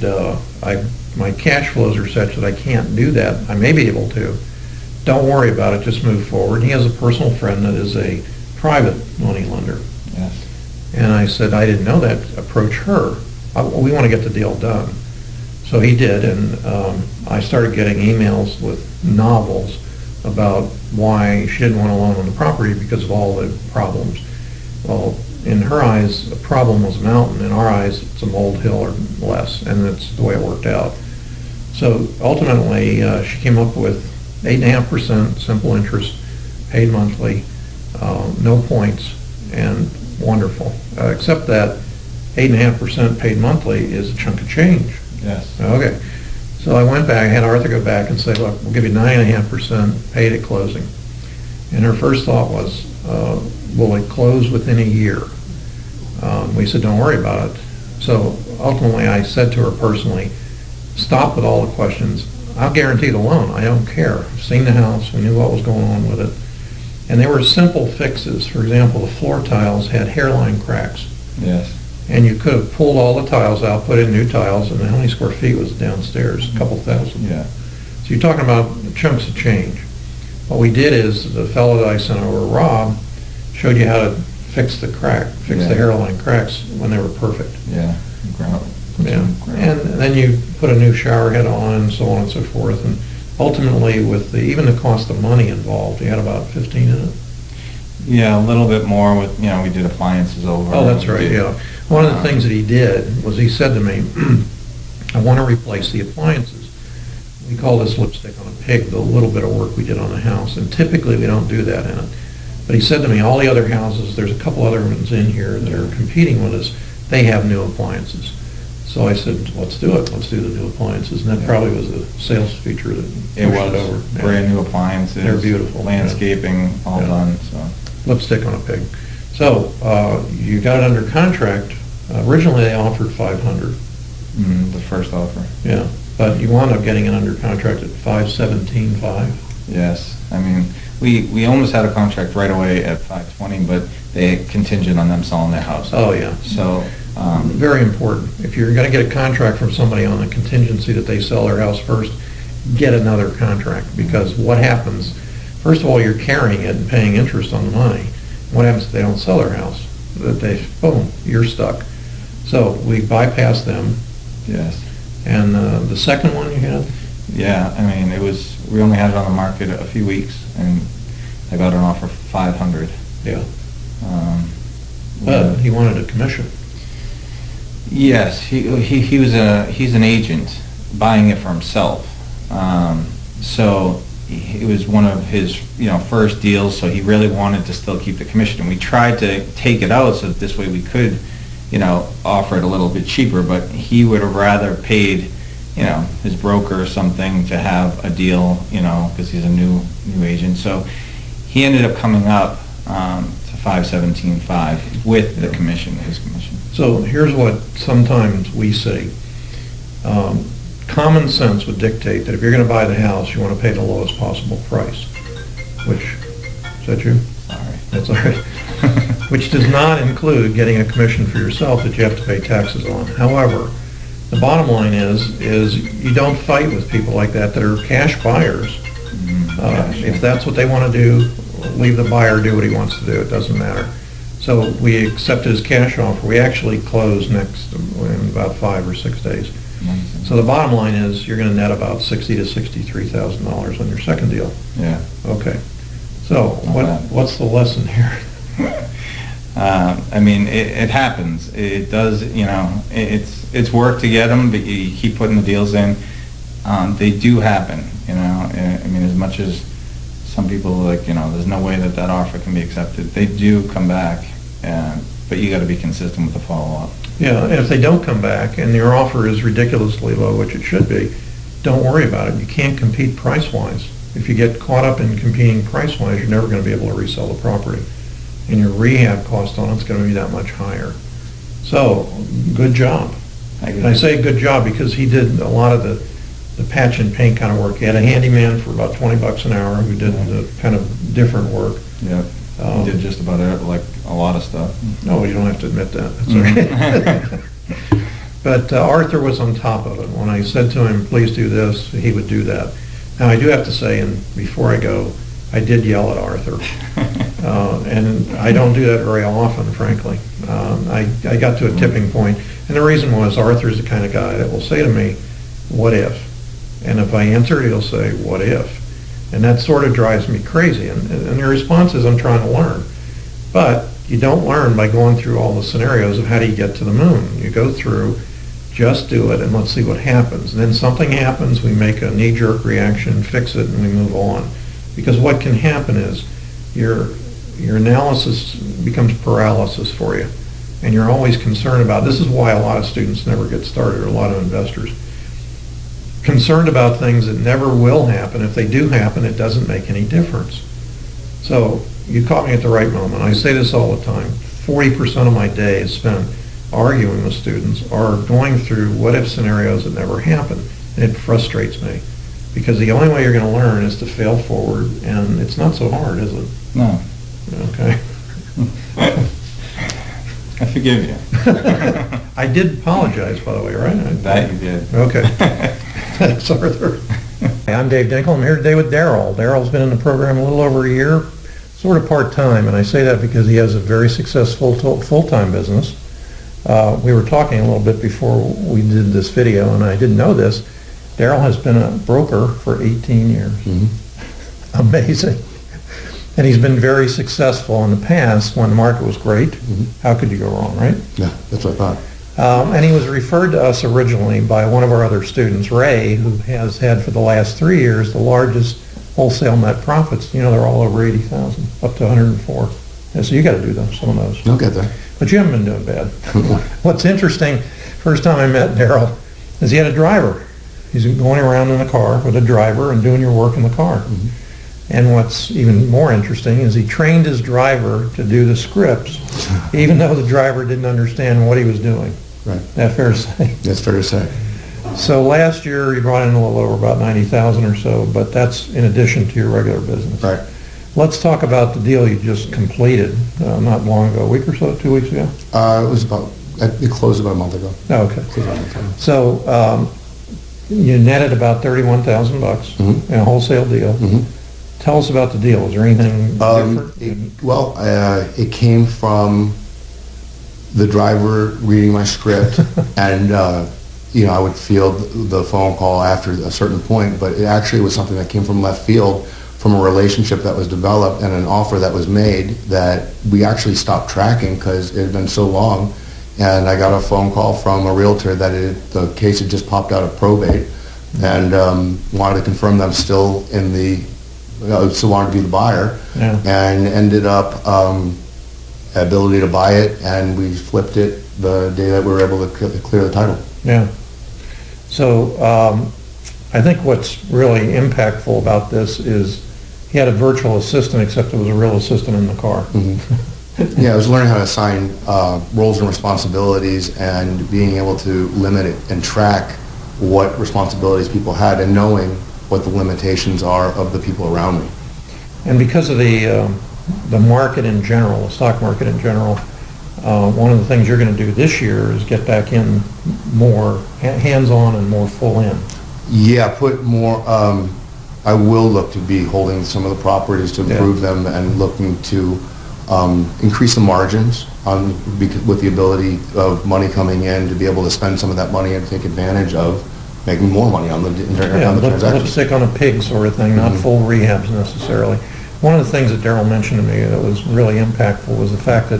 my cash flows are such that I can't do that. I may be able to. Don't worry about it, just move forward. He has a personal friend that is a private money lender. Yes. And I said, I didn't know that, approach her. We want to get the deal done. So he did, and I started getting emails with novels about why she didn't want a loan on the property because of all the problems. Well, in her eyes, a problem was a mountain. In our eyes, it's a molehill or less, and that's the way it worked out. So ultimately, she came up with 8.5% simple interest, paid monthly, no points, and wonderful. Except that 8.5% paid monthly is a chunk of change. Yes. Okay. So I went back, I had Arthur go back and say, look, we'll give you 9.5% paid at closing. And her first thought was, will it close within a year? We said, don't worry about it. So ultimately I said to her personally, stop with all the questions. I'll guarantee the loan. I don't care. I've seen the house. We knew what was going on with it. And there were simple fixes. For example, the floor tiles had hairline cracks. Yes. And you could have pulled all the tiles out, put in new tiles, and how many square feet was downstairs? A couple thousand. Yeah. So you're talking about chunks of change. What we did is the fellow that I sent over, Rob, showed you how to fix the the hairline cracks when they were perfect. Yeah. Yeah. And then you put a new shower head on and so on and so forth. And ultimately, with even the cost of money involved, you had about 15 in it. Yeah, a little bit more with, we did appliances over. Oh, that's right, yeah. One of the things that he did was he said to me, I want to replace the appliances. We call this lipstick on a pig, the little bit of work we did on the house, and typically we don't do that in it. But he said to me, all the other houses, there's a couple other ones in here that are competing with us, they have new appliances. So I said, let's do it, let's do the new appliances, and that probably was the sales feature that pushed It was over. brand new appliances. They're beautiful. Landscaping, all done, so. Lipstick on a pig. So you got it under contract. Originally they offered 500. The first offer. Yeah, but you wound up getting it under contract at 517.5. Yes, I mean, we almost had a contract right away at 520, but they contingent on them selling their house. Oh, yeah. So. Very important. If you're going to get a contract from somebody on the contingency that they sell their house first, get another contract, because what happens, first of all, you're carrying it and paying interest on the money. What happens if they don't sell their house? Boom, you're stuck. So we bypassed them. Yes. And the second one you had? Yeah, I mean, we only had it on the market a few weeks, and I got an offer for 500. Yeah. But he wanted a commission. Yes, he's an agent buying it for himself. So it was one of his first deals, so he really wanted to still keep the commission. And we tried to take it out so that this way we could offer it a little bit cheaper, but he would have rather paid his broker or something to have a deal, because he's a new agent. So he ended up coming up to 517.5 with the commission, his commission. So here's what sometimes we see. Common sense would dictate that if you're going to buy the house, you want to pay the lowest possible price, which, is that you? Sorry. That's all right. Which does not include getting a commission for yourself that you have to pay taxes on. However, the bottom line is you don't fight with people like that are cash buyers. If that's what they want to do, leave the buyer do what he wants to do. It doesn't matter. So we accepted his cash offer. We actually close next in about 5 or 6 days. So the bottom line is you're going to net about $60,000 to $63,000 on your second deal. Yeah. Okay. So what's the lesson here? I mean, it happens. It does, it's work to get them, but you keep putting the deals in. They do happen, I mean, as much as some people there's no way that offer can be accepted. They do come back, but you got to be consistent with the follow-up. Yeah, and if they don't come back and your offer is ridiculously low, which it should be, don't worry about it. You can't compete price-wise. If you get caught up in competing price-wise, you're never going to be able to resell the property. And your rehab cost on it's going to be that much higher. So, good job. And I say good job because he did a lot of the patch and paint kind of work. He had a handyman for about $20 an hour who did the kind of different work. Yeah. He did just about a lot of stuff. No, you don't have to admit that. That's okay. But Arthur was on top of it. When I said to him, please do this, he would do that. Now, I do have to say, and before I go, I did yell at Arthur. And I don't do that very often, frankly. I got to a tipping point, and the reason was Arthur's the kind of guy that will say to me, what if? And if I answer, he'll say, what if? And that sort of drives me crazy. And the response is, I'm trying to learn. But you don't learn by going through all the scenarios of how do you get to the moon. You go through, just do it, and let's see what happens. And then something happens, we make a knee-jerk reaction, fix it, and we move on. Because what can happen is your analysis becomes paralysis for you. And you're always concerned about, this is why a lot of students never get started, or a lot of investors. Concerned about things that never will happen. If they do happen, it doesn't make any difference. So you caught me at the right moment. I say this all the time. 40% of my day is spent arguing with students or going through what-if scenarios that never happen. And it frustrates me. Because the only way you're going to learn is to fail forward, and it's not so hard, is it? No. Okay. I forgive you. I did apologize, by the way, right? That you did. Okay. Thanks, Arthur. Hey, I'm Dave Dinkel. I'm here today with Daryl. Daryl's been in the program a little over a year, sort of part-time, and I say that because he has a very successful full-time business. We were talking a little bit before we did this video, and I didn't know this. Daryl has been a broker for 18 years. Mm-hmm. Amazing. And he's been very successful in the past when the market was great. Mm-hmm. How could you go wrong, right? Yeah, that's what I thought. And he was referred to us originally by one of our other students, Ray, who has had for the last 3 years the largest wholesale net profits. They're all over 80,000, up to 104. Yeah, so you got to do some of those. I'll get there. But you haven't been doing bad. What's interesting, first time I met Daryl, is he had a driver. He's going around in a car with a driver and doing your work in the car. Mm-hmm. And what's even more interesting is he trained his driver to do the scripts, even though the driver didn't understand what he was doing. Right. Is that fair to say? That's fair to say. So last year he brought in a little over about 90,000 or so, but that's in addition to your regular business. Right. Let's talk about the deal you just completed not long ago, a week or so, 2 weeks ago? It closed about a month ago. Oh, okay. So you netted about $31,000 in a wholesale deal. Mm-hmm. Tell us about the deal. Is there anything different? It came from the driver reading my script, and I would field the phone call after a certain point, but it actually was something that came from left field, from a relationship that was developed and an offer that was made that we actually stopped tracking because it had been so long. And I got a phone call from a realtor that the case had just popped out of probate, and wanted to confirm that I'm still in still wanted to be the buyer, and ended up ability to buy it, and we flipped it the day that we were able to clear the title. Yeah. So I think what's really impactful about this is he had a virtual assistant, except it was a real assistant in the car. Yeah, I was learning how to assign roles and responsibilities and being able to limit it and track what responsibilities people had and knowing what the limitations are of the people around me. And because of the market in general, the stock market in general, one of the things you're going to do this year is get back in more hands-on and more full in. Yeah, put more, I will look to be holding some of the properties to improve them and looking to increase the margins with the ability of money coming in to be able to spend some of that money and take advantage of making more money on the transaction. Lipstick on a pig sort of thing, not full rehabs necessarily. One of the things that Daryl mentioned to me that was really impactful was the fact that,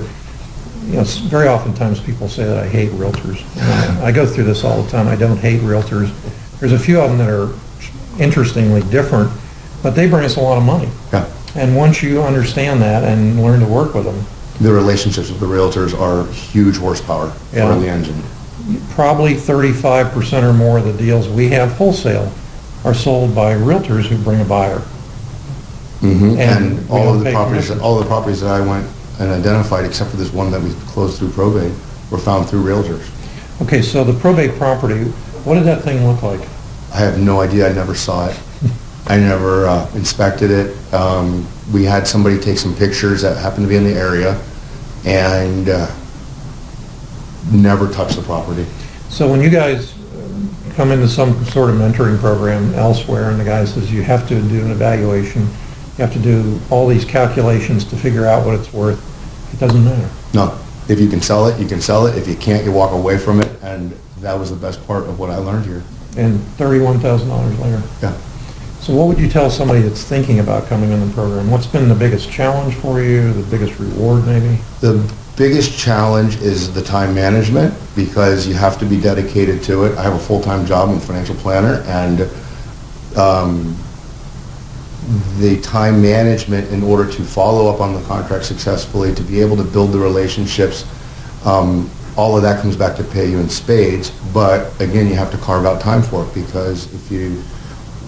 you know, very oftentimes people say that I hate realtors. I go through this all the time. I don't hate realtors. There's a few of them that are interestingly different, but they bring us a lot of money. Yeah. And once you understand that and learn to work with them, the relationships with the realtors are huge horsepower for the engine. Probably 35% or more of the deals we have wholesale are sold by realtors who bring a buyer. And all of the properties that I went and identified, except for this one that we closed through probate, were found through realtors. Okay, so the probate property, what did that thing look like? I have no idea. I never saw it. I never inspected it. We had somebody take some pictures that happened to be in the area and never touched the property. So when you guys come into some sort of mentoring program elsewhere and the guy says you have to do an evaluation, you have to do all these calculations to figure out what it's worth, it doesn't matter. No. If you can sell it, you can sell it. If you can't, you walk away from it. And that was the best part of what I learned here. And $31,000 later. Yeah. So what would you tell somebody that's thinking about coming in the program? What's been the biggest challenge for you, the biggest reward maybe? The biggest challenge is the time management because you have to be dedicated to it. I have a full-time job. I'm a financial planner, and the time management in order to follow up on the contract successfully, to be able to build the relationships, all of that comes back to pay you in spades. But again, you have to carve out time for it because if you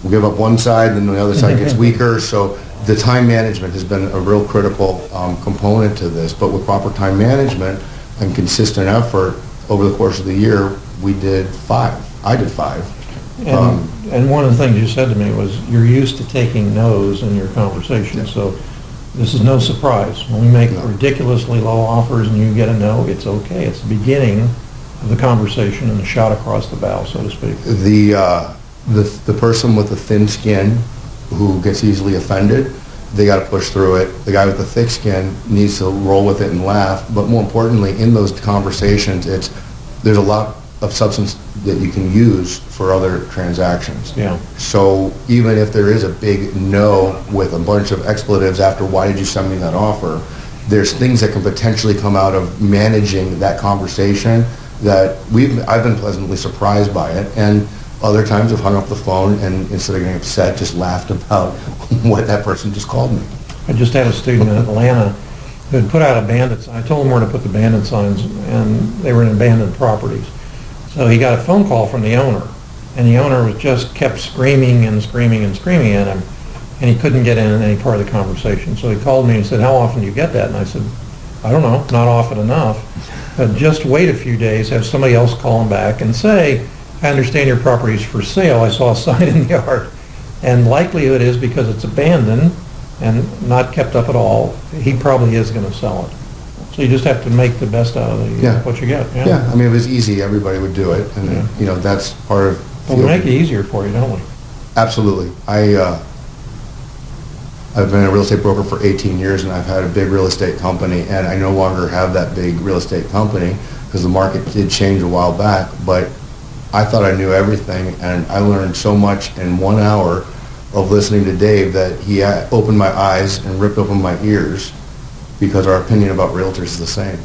give up one side, then the other side gets weaker. So the time management has been a real critical component to this. But with proper time management and consistent effort over the course of the year, we did 5. I did 5. And one of the things you said to me was you're used to taking no's in your conversation. So this is no surprise. When we make ridiculously low offers and you get a no, it's okay. It's the beginning of the conversation and the shot across the bow, so to speak. The person with the thin skin who gets easily offended, they got to push through it. The guy with the thick skin needs to roll with it and laugh. But more importantly, in those conversations, there's a lot of substance that you can use for other transactions. Yeah. So even if there is a big no with a bunch of expletives after why did you send me that offer, there's things that can potentially come out of managing that conversation that I've been pleasantly surprised by it. And other times I've hung up the phone and instead of getting upset, just laughed about what that person just called me. I just had a student in Atlanta who had put out a bandit sign. I told him where to put the bandit signs, and they were in abandoned properties. So he got a phone call from the owner, and the owner just kept screaming and screaming and screaming at him, and he couldn't get in any part of the conversation. So he called me and said, how often do you get that? And I said, I don't know, not often enough. But just wait a few days, have somebody else call him back and say, I understand your property is for sale. I saw a sign in the yard. And likelihood is because it's abandoned and not kept up at all, he probably is going to sell it. So you just have to make the best out of what you get. Yeah, I mean, if it was easy, everybody would do it. And, you know, that's part of... Well, we make it easier for you, don't we? Absolutely. I've been a real estate broker for 18 years, and I've had a big real estate company, and I no longer have that big real estate company because the market did change a while back, but I thought I knew everything, and I learned so much in 1 hour of listening to Dave that he opened my eyes and ripped open my ears because our opinion about realtors is the same.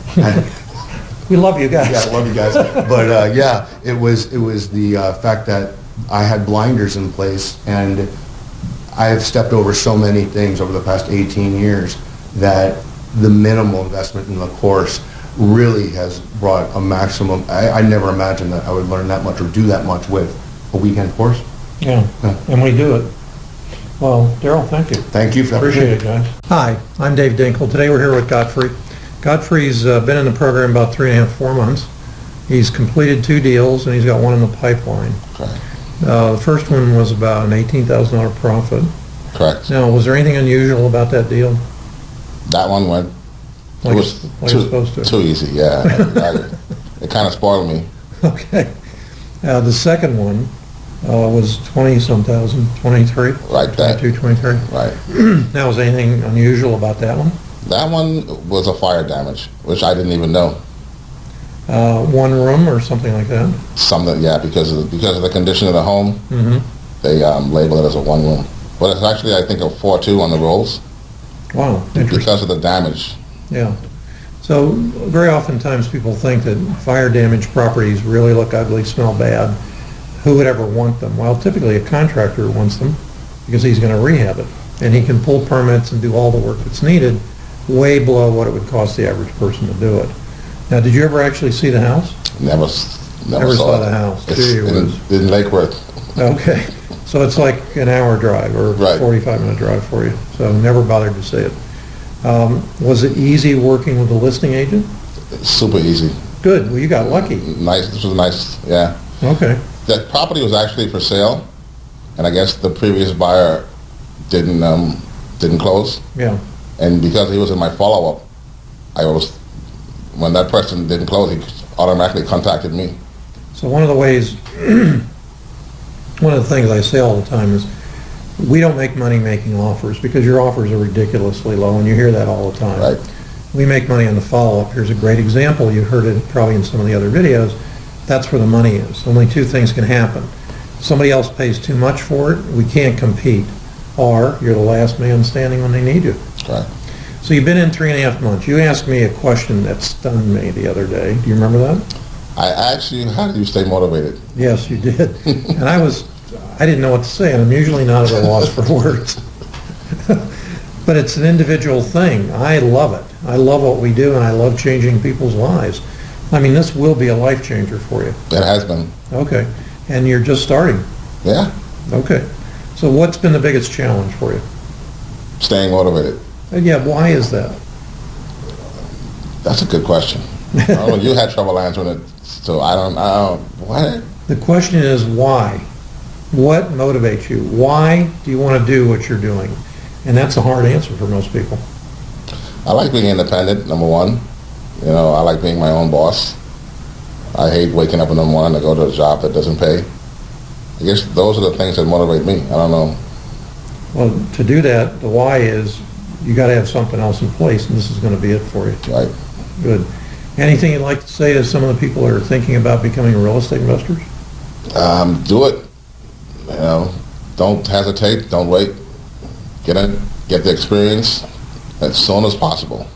We love you guys. Yeah, I love you guys. But yeah, it was the fact that I had blinders in place, and I have stepped over so many things over the past 18 years that the minimal investment in the course really has brought a maximum. I never imagined that I would learn that much or do that much with a weekend course. Yeah, and we do it. Well, Daryl, thank you. Thank you for the Appreciate it, guys. Hi, I'm Dave Dinkel. Today we're here with Godfrey. Godfrey's been in the program about 3.5, 4 months. He's completed 2 deals, and he's got one in the pipeline. Correct. The first one was about an $18,000 profit. Correct. Now, was there anything unusual about that deal? That one went. Like It was it's supposed to? too easy. Yeah. It kind of spoiled me. Okay. The second one was 20-some thousand, 23? Like that. 22, 23? Right. Now, was anything unusual about that one? That one was a fire damage, which I didn't even know. One room or something like that? Something, yeah, because of the condition of the home, they label it as a 1 room. But it's actually, I think, a 4-2 on the rolls Wow, interesting. because of the damage. Yeah. So very oftentimes people think that fire damaged properties really look ugly, smell bad. Who would ever want them? Well, typically a contractor wants them because he's going to rehab it. And he can pull permits and do all the work that's needed way below what it would cost the average person to do it. Now, did you ever actually see the house? Never saw it. the house. It's Gee, it was. in Lake Worth. Okay. So it's like an hour drive or Right. 45-minute drive for you. So never bothered to see it. Was it easy working with the listing agent? Super easy. Good. Well, you got lucky. Nice. This was nice. Yeah. Okay. The property was actually for sale, and I guess the previous buyer didn't close. Yeah. And because he was in my follow-up, when that person didn't close, he automatically contacted me. So one of the ways, one of the things I say all the time is, we don't make money making offers because your offers are ridiculously low, and you hear that all the time. Right. We make money on the follow-up. Here's a great example. You heard it probably in some of the other videos. That's where the money is. Only 2 things can happen. Somebody else pays too much for it, we can't compete. Or you're the last man standing when they need you. Right. So you've been in 3.5 months. You asked me a question that stunned me the other day. Do you remember that? I asked you, how do you stay motivated? Yes, you did. And I didn't know what to say, and I'm usually not at a loss for words. But it's an individual thing. I love it. I love what we do, and I love changing people's lives. I mean, this will be a life changer for you. It has been. Okay. And you're just starting. Yeah. Okay. So what's been the biggest challenge for you? Staying motivated. And yeah, why is that? That's a good question. You had trouble answering it, so I don't what? The question is why? What motivates you? Why do you want to do what you're doing? And that's a hard answer for most people. I like being independent, number one. You know, I like being my own boss. I hate waking up in the morning to go to a job that doesn't pay. I guess those are the things that motivate me. I don't know. Well, to do that, the why is you got to have something else in place, and this is going to be it for you. Right. Good. Anything you'd like to say to some of the people that are thinking about becoming real estate investors? Do it. You know, don't hesitate. Don't wait. Get in. Get the experience as soon as possible.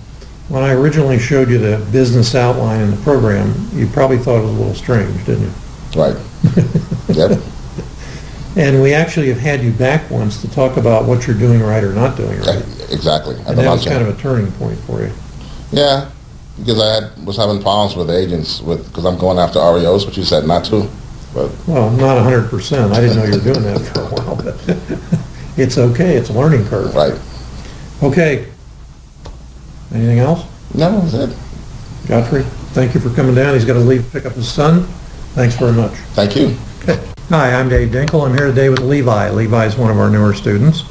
When I originally showed you the business outline in the program, you probably thought it was a little strange, didn't you? Right. Yep. And we actually have had you back once to talk about what you're doing right or not doing right. Exactly. And that was kind of a turning point for you. Yeah, because I was having problems with agents because I'm going after REOs, which you said not to. But well, not 100%. I didn't know you were doing that for a while, but it's okay. It's a learning curve. Right. Okay. Anything else? No, that's it. Godfrey, thank you for coming down. He's got to leave to pick up his son. Thanks very much. Thank you. Okay. Hi, I'm Dave Dinkel. I'm here today with Levi. Levi is one of our newer students.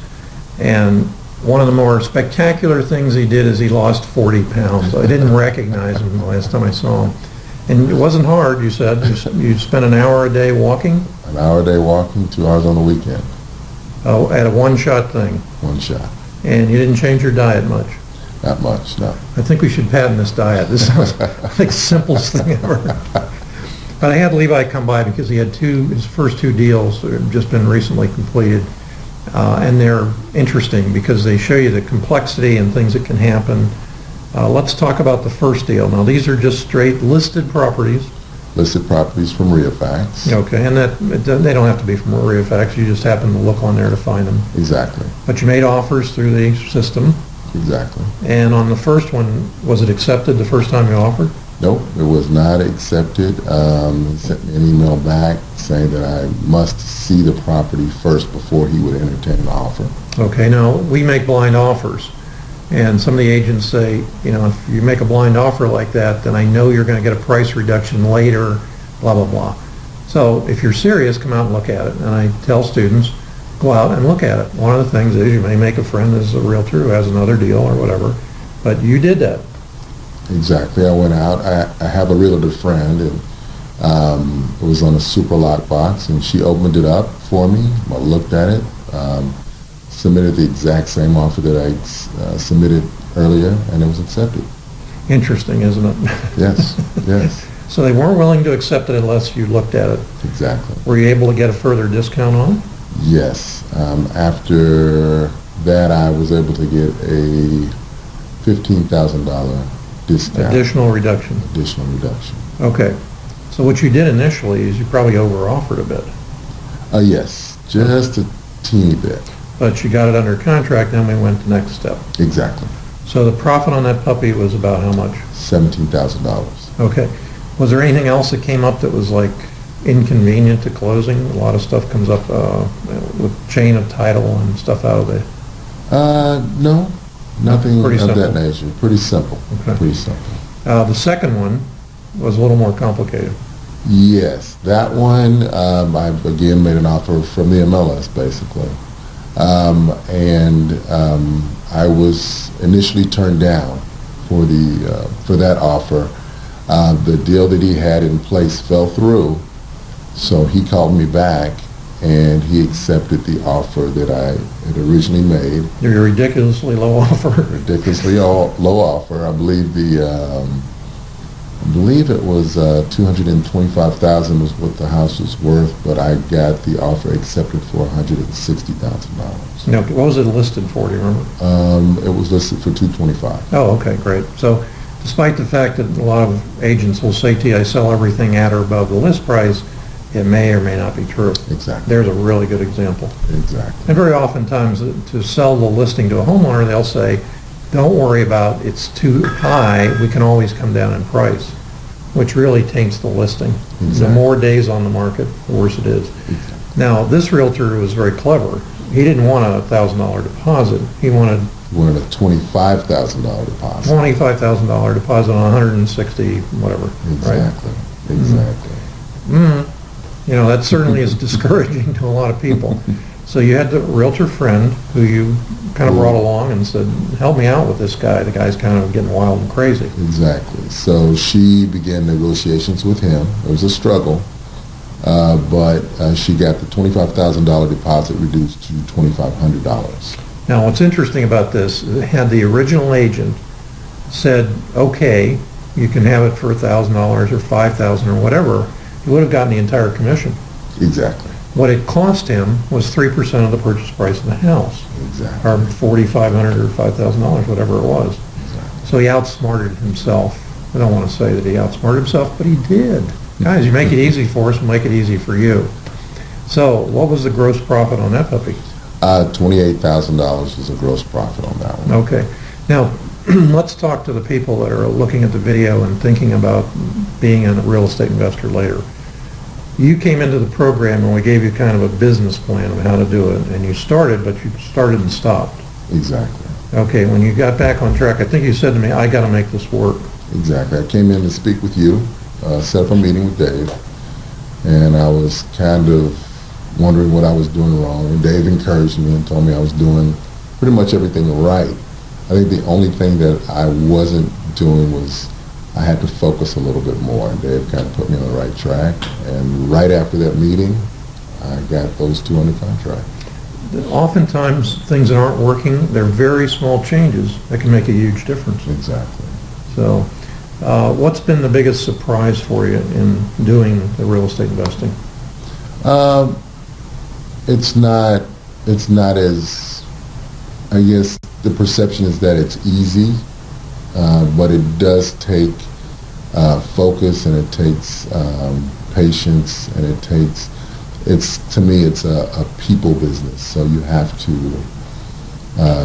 And one of the more spectacular things he did is he lost 40 pounds. I didn't recognize him the last time I saw him. And it wasn't hard, you said. You spent an hour a day walking? An hour a day walking, 2 hours on the weekend. Oh, at a one-shot thing. One shot. And you didn't change your diet much? Not much, no. I think we should patent this diet. This sounds like the simplest thing ever. But I had Levi come by because he had his first 2 deals that have just been recently completed. And they're interesting because they show you the complexity and things that can happen. Let's talk about the first deal. Now, these are just straight listed properties. Listed properties from REIA. Okay, and they don't have to be from REIA. You just happen to look on there to find them. Exactly. But you made offers through the system. Exactly. And on the first one, was it accepted the first time you offered? Nope, it was not accepted. He sent me an email back saying that I must see the property first before he would entertain an offer. Okay, now, we make blind offers, and some of the agents say, you know, if you make a blind offer like that, then I know you're going to get a price reduction later, blah, blah, blah. So if you're serious, come out and look at it. And I tell students, go out and look at it. One of the things is you may make a friend as a realtor who has another deal or whatever, but you did that. Exactly. I went out. I have a realtor friend, and it was on a super lock box, and she opened it up for me. I looked at it, submitted the exact same offer that I submitted earlier, and it was accepted. Interesting, isn't it? Yes, yes. So they weren't willing to accept it unless you looked at it. Exactly. Were you able to get a further discount on it? Yes. After that, I was able to get a $15,000 discount. Additional reduction. Additional reduction. Okay. So what you did initially is you probably over-offered a bit. Yes, just a teeny bit. But you got it under contract, then we went to the next step. Exactly. So the profit on that puppy was about how much? $17,000. Okay. Was there anything else that came up that was like inconvenient to closing? A lot of stuff comes up with chain of title and stuff out of there. No, nothing Pretty of simple. that nature. Pretty simple. Okay. Pretty simple. The second one was a little more complicated. Yes, that one, I again made an offer from the MLS basically. I was initially turned down for that offer. The deal that he had in place fell through, so he called me back and he accepted the offer that I had originally made. Your ridiculously low offer. Ridiculously low offer. I believe it was $225,000 was what the house was worth, but I got the offer accepted for $160,000. No, what was it listed for? Do you remember? It was listed for $225,000. Oh, okay, great. So, despite the fact that a lot of agents will say to you, I sell everything at or above the list price, it may or may not be true. Exactly. There's a really good example. Exactly. And very oftentimes, to sell the listing to a homeowner, they'll say, don't worry about it's too high, we can always come down in price, which really taints the listing. Exactly. The more days on the market, the worse it is. Exactly. Now, this realtor was very clever. He didn't want a $1,000 deposit. He wanted a $25,000 deposit. $25,000 deposit on 160, whatever. Exactly. Right? Exactly. You know, that certainly is discouraging to a lot of people. So you had the realtor friend who you kind of brought along and said, help me out with this guy. The guy's kind of getting wild and crazy. Exactly. So she began negotiations with him. It was a struggle, but she got the $25,000 deposit reduced to $2,500. Now, what's interesting about this, had the original agent said, okay, you can have it for $1,000 or $5,000 or whatever, he would have gotten the entire commission. Exactly. What it cost him was 3% of the purchase price of the house, Exactly. or $4,500 or $5,000, whatever it was. Exactly. So he outsmarted himself. I don't want to say that he outsmarted himself, but he did. Guys, you make it easy for us, we'll make it easy for you. So what was the gross profit on that puppy? $28,000 was a gross profit on that one. Okay. Now, let's talk to the people that are looking at the video and thinking about being a real estate investor later. You came into the program and we gave you kind of a business plan of how to do it, and you started, but you started and stopped. Exactly. Okay, when you got back on track, I think you said to me, I got to make this work. Exactly. I came in to speak with you, set up a meeting with Dade, and I was kind of wondering what I was doing wrong, and Dave encouraged me and told me I was doing pretty much everything right. I think the only thing that I wasn't doing was I had to focus a little bit more, and Dave kind of put me on the right track. And right after that meeting, I got those two under contract. Oftentimes, things that aren't working, they're very small changes that can make a huge difference. Exactly. So, what's been the biggest surprise for you in doing the real estate investing? It's not as, I guess the perception is that it's easy, but it does take focus, and it takes patience, and to me it's a people business. So you have to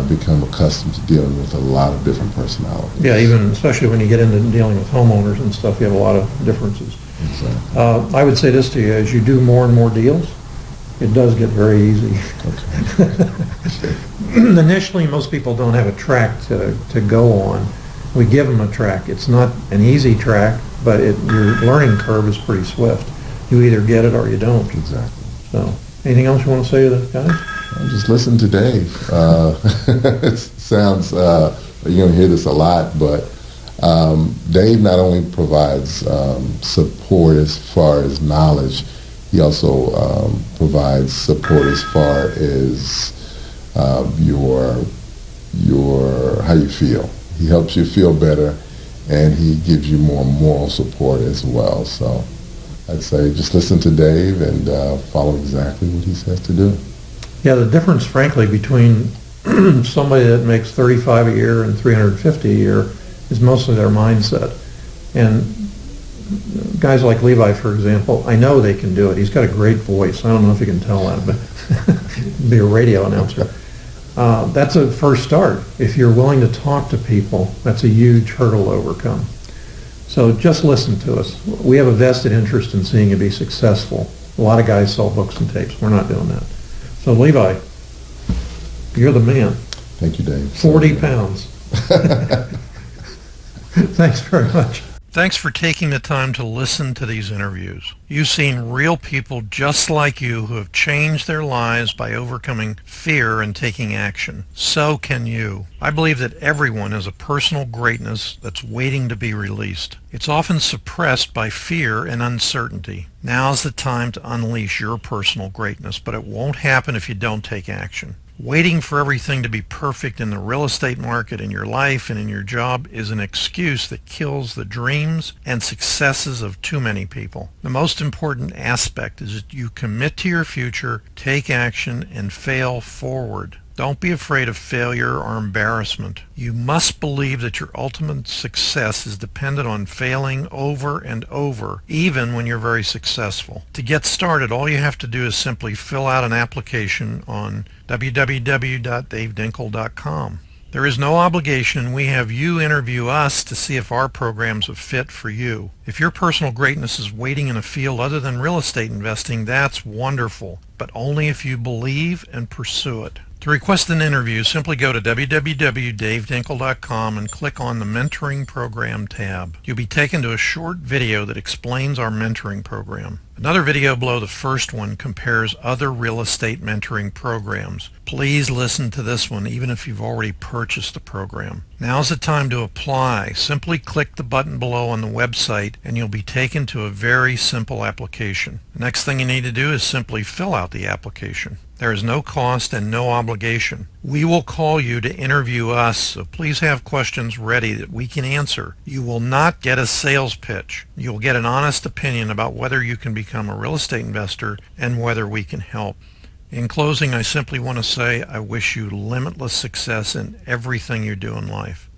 become accustomed to dealing with a lot of different personalities. Yeah, even especially when you get into dealing with homeowners and stuff, you have a lot of differences. Exactly. I would say this to you, as you do more and more deals, it does get very easy. Initially, most people don't have a track to go on. We give them a track. It's not an easy track, but your learning curve is pretty swift. You either get it or you don't. Exactly. So, anything else you want to say to the guys? Just listen to Dave. It sounds, you're going to hear this a lot, but Dave not only provides support as far as knowledge, he also provides support as far as your how you feel. He helps you feel better, and he gives you more moral support as well. So I'd say just listen to Dave and follow exactly what he says to do. Yeah, the difference, frankly, between somebody that makes $35 a year and $350 a year is mostly their mindset. And guys like Levi, for example, I know they can do it. He's got a great voice. I don't know if you can tell that, but be a radio announcer. That's a first start. If you're willing to talk to people, that's a huge hurdle to overcome. So just listen to us. We have a vested interest in seeing you be successful. A lot of guys sell books and tapes. We're not doing that. So Levi, you're the man. Thank you, Dave. 40 pounds. Thanks very much. Thanks for taking the time to listen to these interviews. You've seen real people just like you who have changed their lives by overcoming fear and taking action. So can you. I believe that everyone has a personal greatness that's waiting to be released. It's often suppressed by fear and uncertainty. Now's the time to unleash your personal greatness, but it won't happen if you don't take action. Waiting for everything to be perfect in the real estate market, in your life, and in your job is an excuse that kills the dreams and successes of too many people. The most important aspect is that you commit to your future, take action, and fail forward. Don't be afraid of failure or embarrassment. You must believe that your ultimate success is dependent on failing over and over, even when you're very successful. To get started, all you have to do is simply fill out an application on www.davedinkel.com. There is no obligation. We have you interview us to see if our program's a fit for you. If your personal greatness is waiting in a field other than real estate investing, that's wonderful, but only if you believe and pursue it. To request an interview, simply go to www.davedinkel.com and click on the Mentoring Program tab. You'll be taken to a short video that explains our mentoring program. Another video below the first one compares other real estate mentoring programs. Please listen to this one even if you've already purchased the program. Now's the time to apply. Simply click the button below on the website and you'll be taken to a very simple application. The next thing you need to do is simply fill out the application. There is no cost and no obligation. We will call you to interview us, so please have questions ready that we can answer. You will not get a sales pitch. You'll get an honest opinion about whether you can become a real estate investor and whether we can help. In closing, I simply want to say I wish you limitless success in everything you do in life.